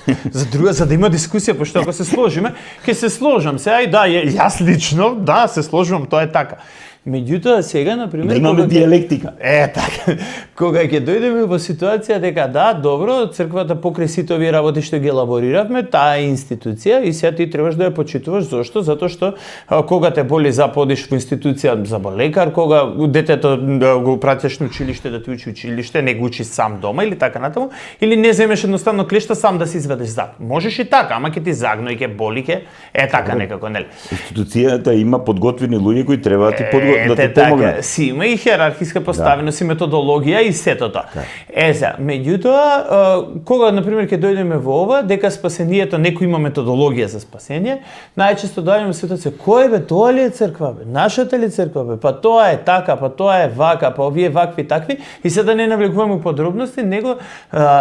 за да има дискусија, пошто ако се сложиме, ќе се сложам. Сега и да, јас лично, да, се сложувам, тоа е така. Меѓутоа сега на пример да имаме диалектика. Така. Кога ќе дојдеме во ситуација дека да, добро, црквата покрај сите овие работи што ги елабориравме, таа е институција и сега ти требаш да ја почитуваш. Зошто? Затоа што кога те боли заподиш во институција за лекар, кога детето го пратиш на училиште да ти учи училиште, не го учи сам дома или така натаму, или не земеш едноставно клешта сам да се извадиш зак. Можеш и така, ама ќе ти загно и ќе боли, така некако, нели? Институцијата има подготвени луѓе кои треба да ти да ти помогнат. Си има и хиерархиска поставеност, и методологија и сето тоа. Меѓутоа, кога на пример ќе дојдеме во ова, дека спасението некој има методологија за спасение, најчесто доаѓаме во ситуација, кој бе, тоа ли е црква бе? Нашата ли црква бе? Па тоа е така, па тоа е вака, па овие вакви такви, и сега да не навлегуваме у подробности, него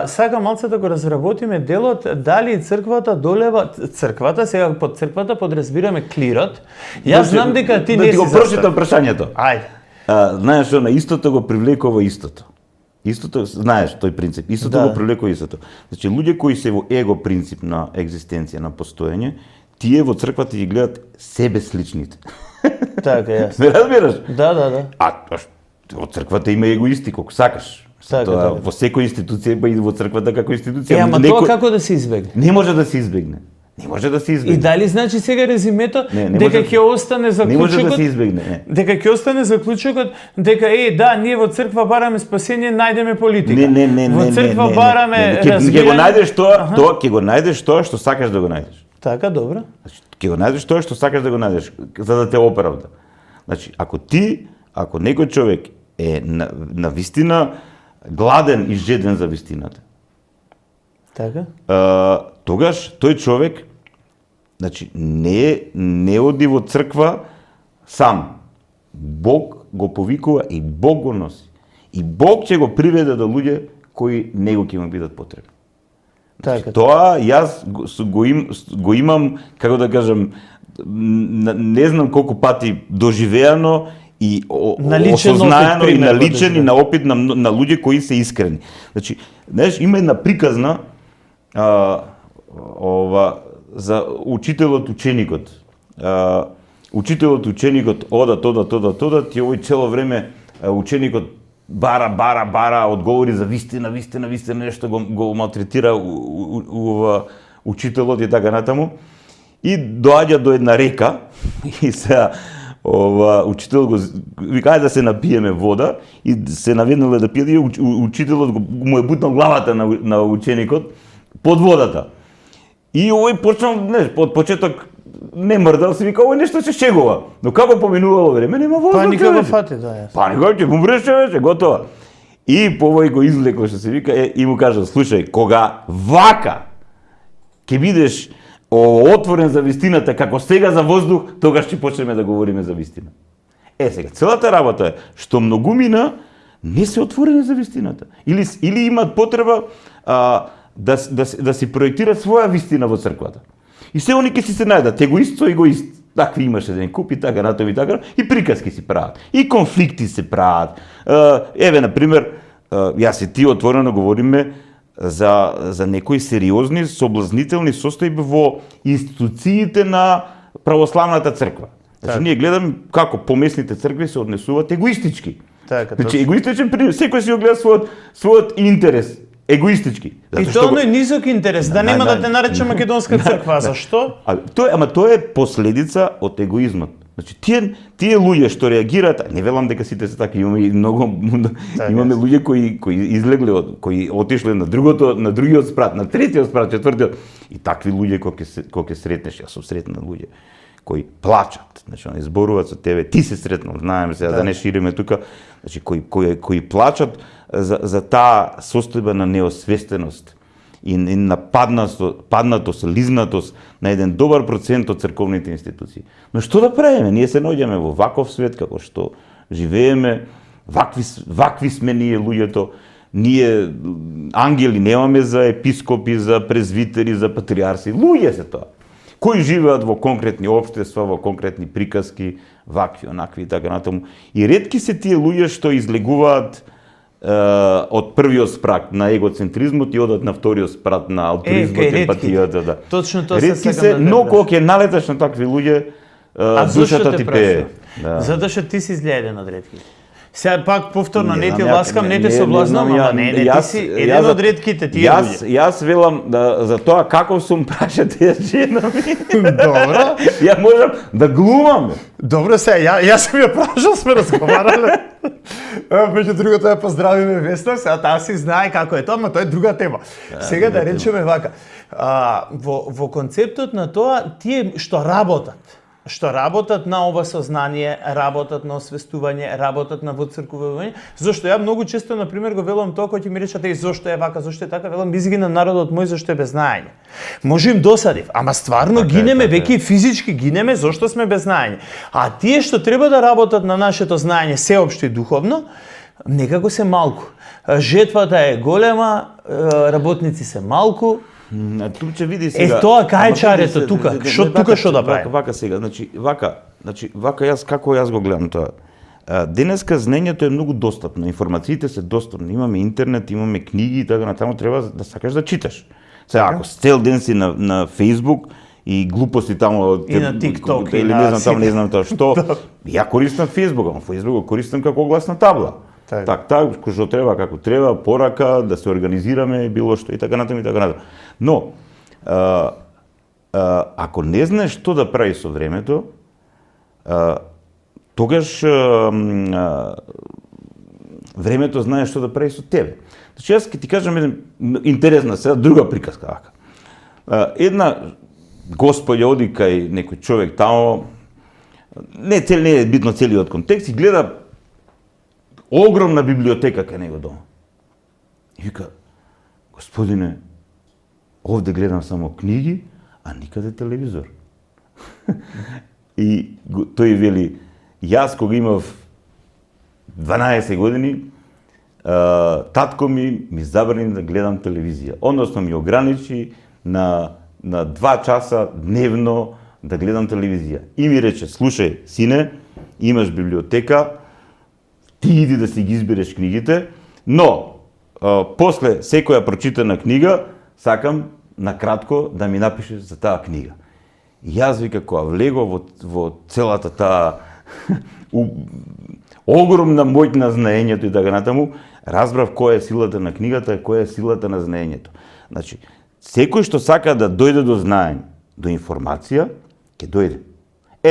сакам малце да го разработиме делот дали црквата долева црквата, сега под црквата подразбираме клирот. Јас знам дека ти не си го прочитам прашањето. Ајде. Знаеш, на истото го привлекува истото. Истото, знаеш тој принцип. Истото го привлекува истото. Значи, луѓе кои се во его принцип на екзистенција, на постоење, тие во црквата ги гледат себе сличните. Така е, јасно. Ме разбираш? Да. Во црквата има егоисти колку сакаш. Така. Во секоја институција, па и во црквата како институција. Ама тоа како да се избегне? Не може да се избегне. Не може да се избегне. И дали значи сега резимето дека ќе остане заклучокот? Не може да се избегне. Дека ќе остане заклучокот дека да, ние во црква бараме спасение, најдеме политика. Не. Во црква бараме ќе го најдеш тоа, ќе го најдеш тоа што сакаш да го најдеш. Така, добро. Значи, ќе го најдеш тоа што сакаш да го најдеш, за да те оправда. Значи, ако некој човек е на вистина гладен и жеден за вистината, така, тогаш тој човек, значи, не оди во црква сам. Бог го повикува и Бог го носи. И Бог ќе го приведе до луѓе кои него ќе му бидат потребни. Значи, тоа јас го имам, како да кажам, не знам колку пати доживеано и осознаено и наличен и на опит на луѓе кои се искрени. Значи, знаеш, има една приказна за учителот ученикот. Учителот ученикот одат, и овој цело време ученикот бара, одговори за вистина, нешто го малтретира учителот и така натаму. И доаѓа до една река и се учителот го вика да се напиеме вода и се наведнале да пијат и учителот му е бутнал главата на ученикот под водата. И овој почнал, од почеток не мрдал, се вика, овој нешто се шегува. Но како поминувало време, нема воздух. Паника го фати, да, јас. Паника, ќе умреш, човече, готово. И овој го извлекло, што се вика, и му кажа, слушај, кога вака ќе бидеш отворен за вистината, како сега за воздух, тогаш ќе почнеме да говориме за вистина. Сега, целата работа е, што многумина не се отворени за вистината. Или имат потреба да си проектират своја вистина во црквата. И се они ќе си се најдат егоист, такви имаше еден куп и така, натоа и така, и приказки си прават, и конфликти се прават. Еве, например, јас и ти отворено говориме за некои сериозни, соблазнителни состојби во институциите на православната црква. Значи, ние гледаме како помесните цркви се однесуваат егоистички. Значи, егоистичен пример, секој си го гледа својот интерес. Егоистички. И тоа е низок интерес, да нема да те нарече македонска црква, зашто? Тоа е последица од егоизмот. Значи, тие луѓе што реагираат, не велам дека сите се така, имаме имаме луѓе кои излегле, кои отишле на другиот спрат, на третиот спрат, четвртиот, и такви луѓе кога ќе сретнеш, јас сум сретнал луѓе кои плачат, значи они зборуваат со тебе, ти се сретнал, знаеме сега да не шириме тука, значи кои плачат за таа состојба на неосвестеност и на паднатост, лизнатост на еден добар процент од црковните институции. Но што да правиме? Ние се наоѓаме во ваков свет како што живееме, вакви сме ние луѓето. Ние ангели немаме за епископи, за презвитери, за патриарси. Луѓе се тоа. Кои живеат во конкретни општества, во конкретни приказки, вакви, онакви и така натаму. И ретки се тие луѓе што излегуваат од првиот спрат на егоцентризмот и одат на вториот спрат на алтруизмот и емпатијата. Да. Точно тоа ретки се, но кога ќе налеташ на такви луѓе, душата ти пее. Да. Затоа што ти си изгледен од ретки. Сега пак повторно не ти ласкам, не те соблазнам, ама не, ти си еден од ретките тие луѓе. Јас велам за тоа каков сум праша тие жена ми. Добро. Ја можам да глумам. Добро, сега јас сум ја прашал, сме разговарале. Меѓу другото ја поздравиме Весна, сега таа си знае како е тоа, ама тоа е друга тема. Сега да речеме вака, во концептот на тоа, тие што работат на ова сознание, работат на освестување, работат на воцркувување. Зошто ја многу често на пример го велам тоа кој ќе ми речат зошто е вака, зошто е така, велам изгина народот мој зашто е без знаење. Може им досадив, ама стварно гинеме, веќе физички гинеме зошто сме без знаење. А тие што треба да работат на нашето знаење сеопшто и духовно, некако се малку. Жетвата е голема, работници се малку. Тук ќе види сега. Тоа кај е чарето тука? Што да прави? Вака сега, вака јас како јас го гледам тоа. Денеска знаењето е многу достапно, информациите се достапни, имаме интернет, имаме книги и така натаму, треба да сакаш да читаш. Сега ако цел ден си на Facebook и глупости таму и на TikTok или не знам тоа што, ја користам Facebook, ама Facebook го користам како огласна табла. Так, кој што треба, како треба, порака, да се организираме, било што и така натаму и така натаму. Но, ако не знаеш што да прави со времето, тогаш времето знае што да прави со тебе. Значи, јас ќе ти кажам една интересна сега, друга приказка вака. Една господја оди кај некој човек тамо, не е битно целиот контекст, и гледа огромна библиотека кај него дома. И вика, господине, овде гледам само книги, а никаде телевизор. И тој вели, јас кога имав 12 години, татко ми забрани да гледам телевизија. Односно ми ограничи на 2 часа дневно да гледам телевизија. И ми рече, слушај, сине, имаш библиотека, ти иди да си ги избереш книгите, но после секоја прочитана книга, сакам накратко да ми напишеш за таа книга. И јас вика кога влего во целата таа огромна моќ на знаењето и така натаму, разбрав која е силата на книгата и која е силата на знаењето. Значи, секој што сака да дојде до знаење, до информација, ќе дојде.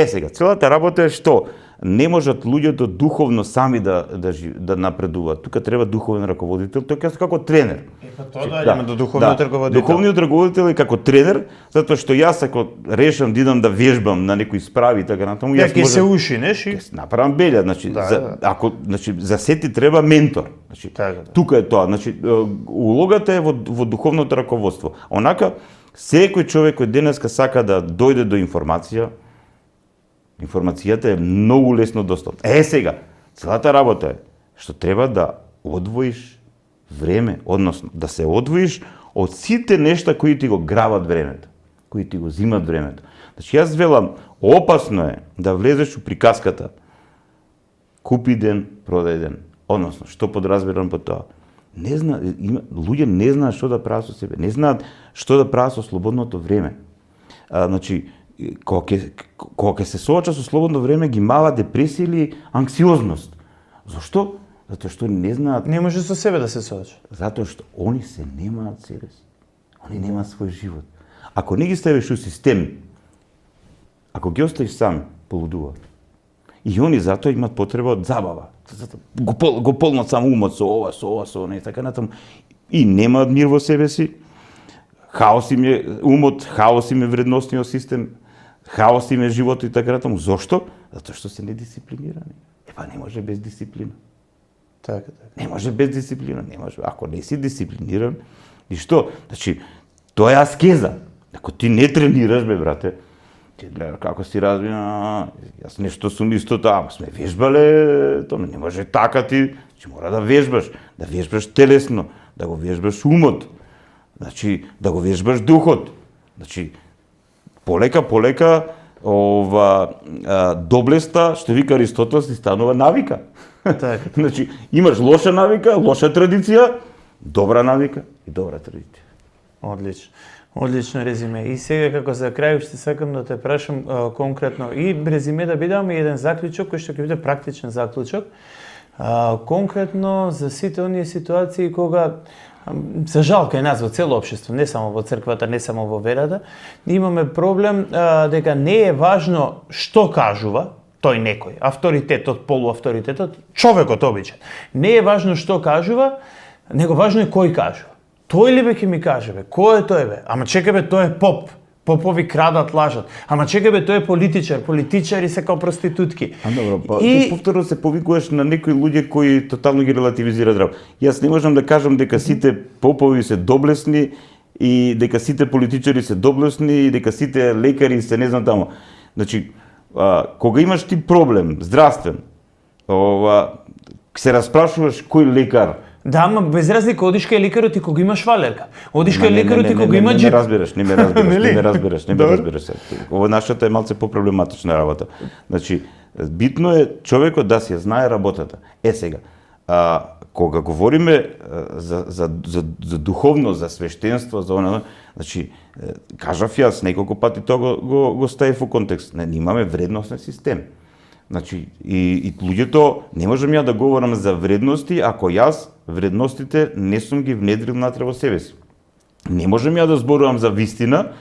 Сега, целата работа е што? Не можат луѓето духовно сами да напредуваат. Тука треба духовен раководител, тој е како тренер. Тоа доаѓаме до духовниот раководител. Духовниот раководител е како тренер, затоа што јас ако решам да идам да вежбам на некои справи и така натаму, јас ќе се ушинеш и направам белја, значи за сети треба ментор. Значи тука е тоа, значи улогата е во духовното раководство. Онака секој човек кој денеска сака да дојде до информација, информацијата е многу лесно достапна. Сега, целата работа е што треба да одвоиш време, односно да се одвоиш од сите нешта кои ти го грабат времето, кои ти го зимат времето. Значи јас велам, опасно е да влезеш у приказката купи ден, продај ден. Односно, што подразбирам по тоа? Луѓе не знаат што да прават со себе, не знаат што да прават со слободното време. Значи, кога ќе се сооча со слободно време, ги мава депресија или анксиозност. Зошто? Затоа што не знаат... Не може со себе да се сооча. Затоа што они се немаат себе си. Они немаат свој живот. Ако не ги ставиш у систем, ако ги оставиш сами, полудуваат. И они затоа имат потреба од забава. Го полнат само умот со ова, со она и така натаму. И немаат мир во себе си. Хаос им е умот, хаос им е вредностниот систем. хаос им е животот и така натаму. Зошто? Затоа што се недисциплинирани. Не може без дисциплина. Така. Не може без дисциплина, не може. Ако не си дисциплиниран, и што? Значи, тоа е аскеза. Ако ти не тренираш, брате, ти гледа како си развина, јас нешто сум истото, ама сме вежбале, тоа не може така ти, значи мора да вежбаш телесно, да го вежбаш умот, значи да го вежбаш духот, значи полека доблеста, што вика Аристотел, си станува навика. Така. Значи имаш лоша навика, лоша традиција, добра навика и добра традиција. Одлично резиме. И сега како за крај ще сакам да те прашам конкретно и резиме да бидаме еден заклучок кој што ќе биде практичен заклучок. Конкретно за сите оние ситуации кога за жал кај нас во цело општество, не само во црквата, не само во верата, имаме проблем дека не е важно што кажува тој некој, авторитетот, полуавторитетот, човекот обичен. Не е важно што кажува, него важно е кој кажува. Тој ли бе ќе ми каже бе, кој е тој бе? Ама чекај бе, тој е поп. Попови крадат, лажат. Ама чекај бе, тој е политичар. Политичари се као проститутки. Добро, ти повторно се повикуваш на некои луѓе кои тотално ги релативизираат работа. Јас не можам да кажам дека сите попови се доблесни и дека сите политичари се доблесни и дека сите лекари се не знам тамо. Значи, кога имаш ти проблем здравствен, се распрашуваш кој лекар. Да, ама без разлика, одиш кај лекарот и кога имаш валерка. Одиш кај лекарот и кога има джип. Не ме разбираш. Ова нашата е малце по-проблематична работа. Значи, битно е човекот да си знае работата. Сега, кога говориме за духовно, за свештенство, за она, значи, кажав јас неколку пати тоа го ставив во контекст. Не имаме вредносен систем. Значи, и луѓето, не можам ја да говорам за вредности, ако јас вредностите не сум ги внедрил натре во себе си. Не можам ја да зборувам за вистина,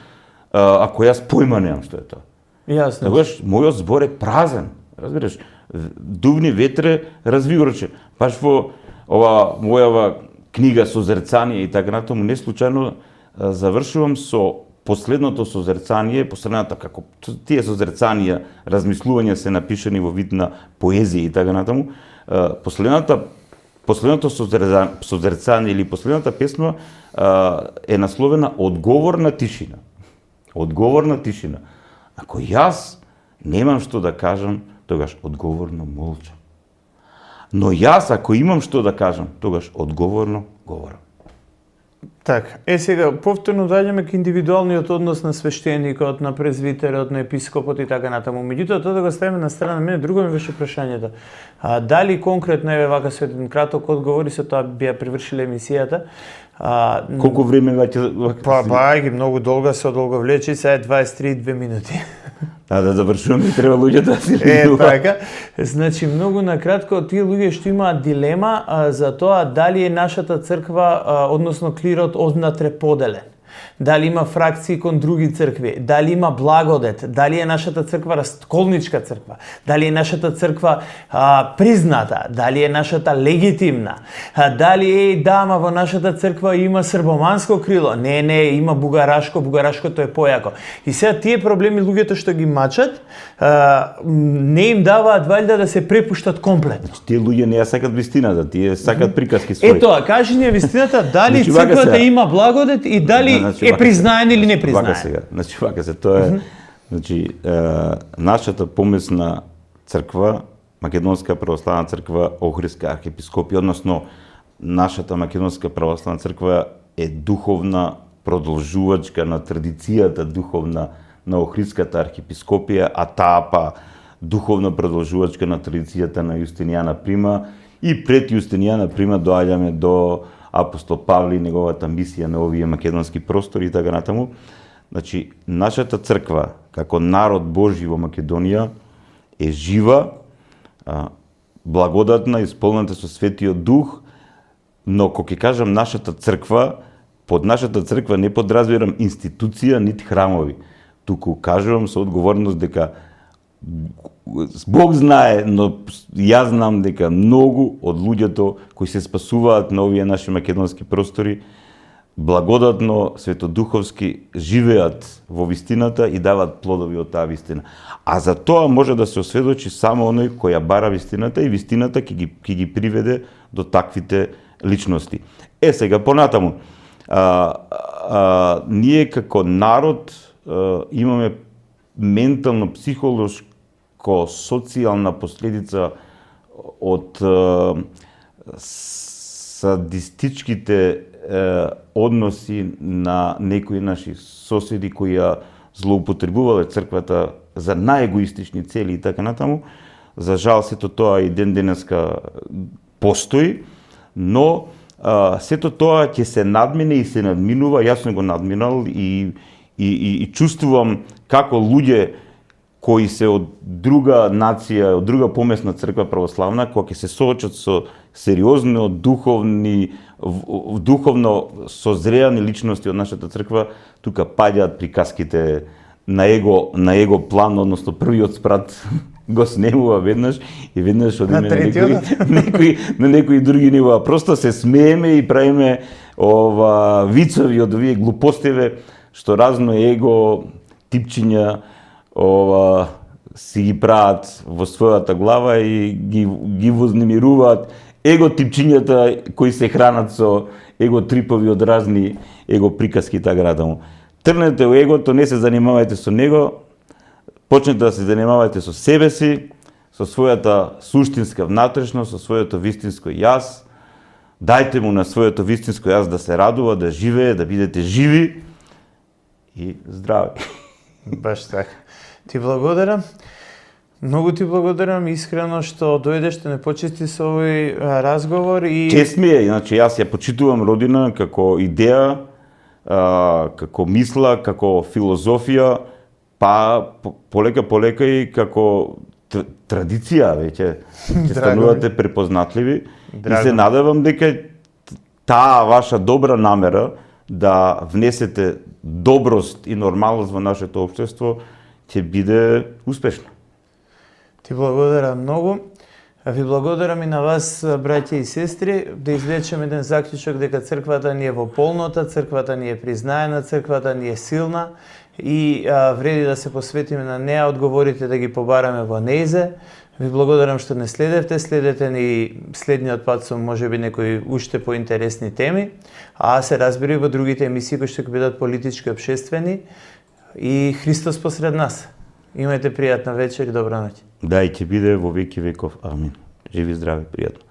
ако јас појма немам што е тоа. Јасно. Тогаш, мојот збор е празен, разбираш? Дувни ветре, развигорче. Баш во ова мојава книга Созерцание и така натаму, не случајно завршувам со последното созерцание, последната како тие созерцанија, размислувања се напишани во вид на поезија и така натаму, последното созерцание или последната песма е насловена Одговор на тишина. Одговор на тишина. Ако јас немам што да кажам, тогаш одговорно молчам. Но јас ако имам што да кажам, тогаш одговорно говорам. Така, сега повторно доаѓаме кај индивидуалниот однос на свештеникот, на презвитерот, на епископот и така натаму. Меѓутоа, тоа да го ставиме на страна, мене друго ми беше прашањето. Дали конкретно, еве вака со еден краток одговор и со тоа би ја привршиле емисијата. Колку време веќе? Ги многу долго се одолговлечи, сега е 23 минути. Да завршуваме, треба луѓето да си така. Значи, многу накратко, тие луѓе што имаат дилема за тоа дали е нашата црква, односно клирот, однатре поделен. Дали има фракции кон други цркви, дали има благодет, дали е нашата црква расколничка црква, дали е нашата црква призната, дали е нашата легитимна, дали ама во нашата црква има србоманско крило, не, има бугарашкото е појако. И сега тие проблеми луѓето што ги мачат, не им даваат валјда да се препуштат комплетно. Тие луѓе не ја сакат вистината, тие сакат приказки своји. Ето, кажи ни вистината, дали црквата има благодет и дали е признаен или не признаен. Тоа е, значи, нашата помесна црква, Македонска православна црква, Охридска архиепископија, односно нашата Македонска православна црква е духовна продолжувачка на традицијата духовна на Охридската архиепископија, а таа па духовна продолжувачка на традицијата на Јустинијана Прима и пред Јустинијана Прима доаѓаме до апостол Павле и неговата мисија на овие македонски простори и така натаму. Значи, нашата црква, како народ Божи во Македонија, е жива, благодатна, исполнета со Светиот Дух, но кога ќе кажам нашата црква, под нашата црква не подразбирам институција, нит храмови. Туку кажувам со одговорност дека Бог знае, но јас знам дека многу од луѓето кои се спасуваат на овие наши македонски простори благодатно, светодуховски живеат во вистината и дават плодови од таа вистина. А за тоа може да се осведочи само оној кој ја бара вистината и вистината ќе ги приведе до таквите личности. Сега понатаму, ние како народ имаме ментално, психолошко, социјална последица од садистичките односи на некои наши соседи кои ја злоупотребувале црквата за најегоистични цели и така натаму. За жал сето тоа и ден денеска постои, но сето тоа ќе се надмине и се надминува, јас сум го надминал и чувствувам како луѓе кои се од друга нација, од друга помесна црква православна, кога ќе се соочат со сериозно духовно созреани личности од нашата црква, тука паѓаат приказките на его план, односно првиот спрат го снемува веднаш и веднаш одиме на некои други нива. Просто се смееме и правиме вицови од овие глупостиве што разно его типчиња си ги прават во својата глава и ги вознемируваат его типчињата кои се хранат со его трипови од разни его приказки така натаму. Трнете во егото, не се занимавајте со него, почнете да се занимавајте со себе си, со својата суштинска внатрешност, со своето вистинско јас. Дајте му на своето вистинско јас да се радува, да живее, да бидете живи и здрави. Баш така. Ти благодарам. Многу ти благодарам искрено што дојдеш, што не почести со овој разговор и чест ми е, значи јас ја почитувам родина како идеја, како мисла, како филозофија, па полека и како традиција веќе ќе станувате препознатливи и се надевам дека таа ваша добра намера да внесете доброст и нормалност во нашето општество ќе биде успешна. Ти благодарам многу. Ви благодарам и на вас, браќа и сестри, да извлечем еден заклучок дека црквата ни е во полнота, црквата ни е признаена, црквата ни е силна и вреди да се посветиме на неа, одговорите да ги побараме во нејзе. Ви благодарам што не следете ни следниот пат со можеби некои уште поинтересни теми, а се разбира и во другите емисии кои ќе бидат политички, општествени и Христос посред нас. Имајте пријатна вечер и добра ноќ. Да, и ќе биде во веки веков. Амин. Живи, здрави, пријатно.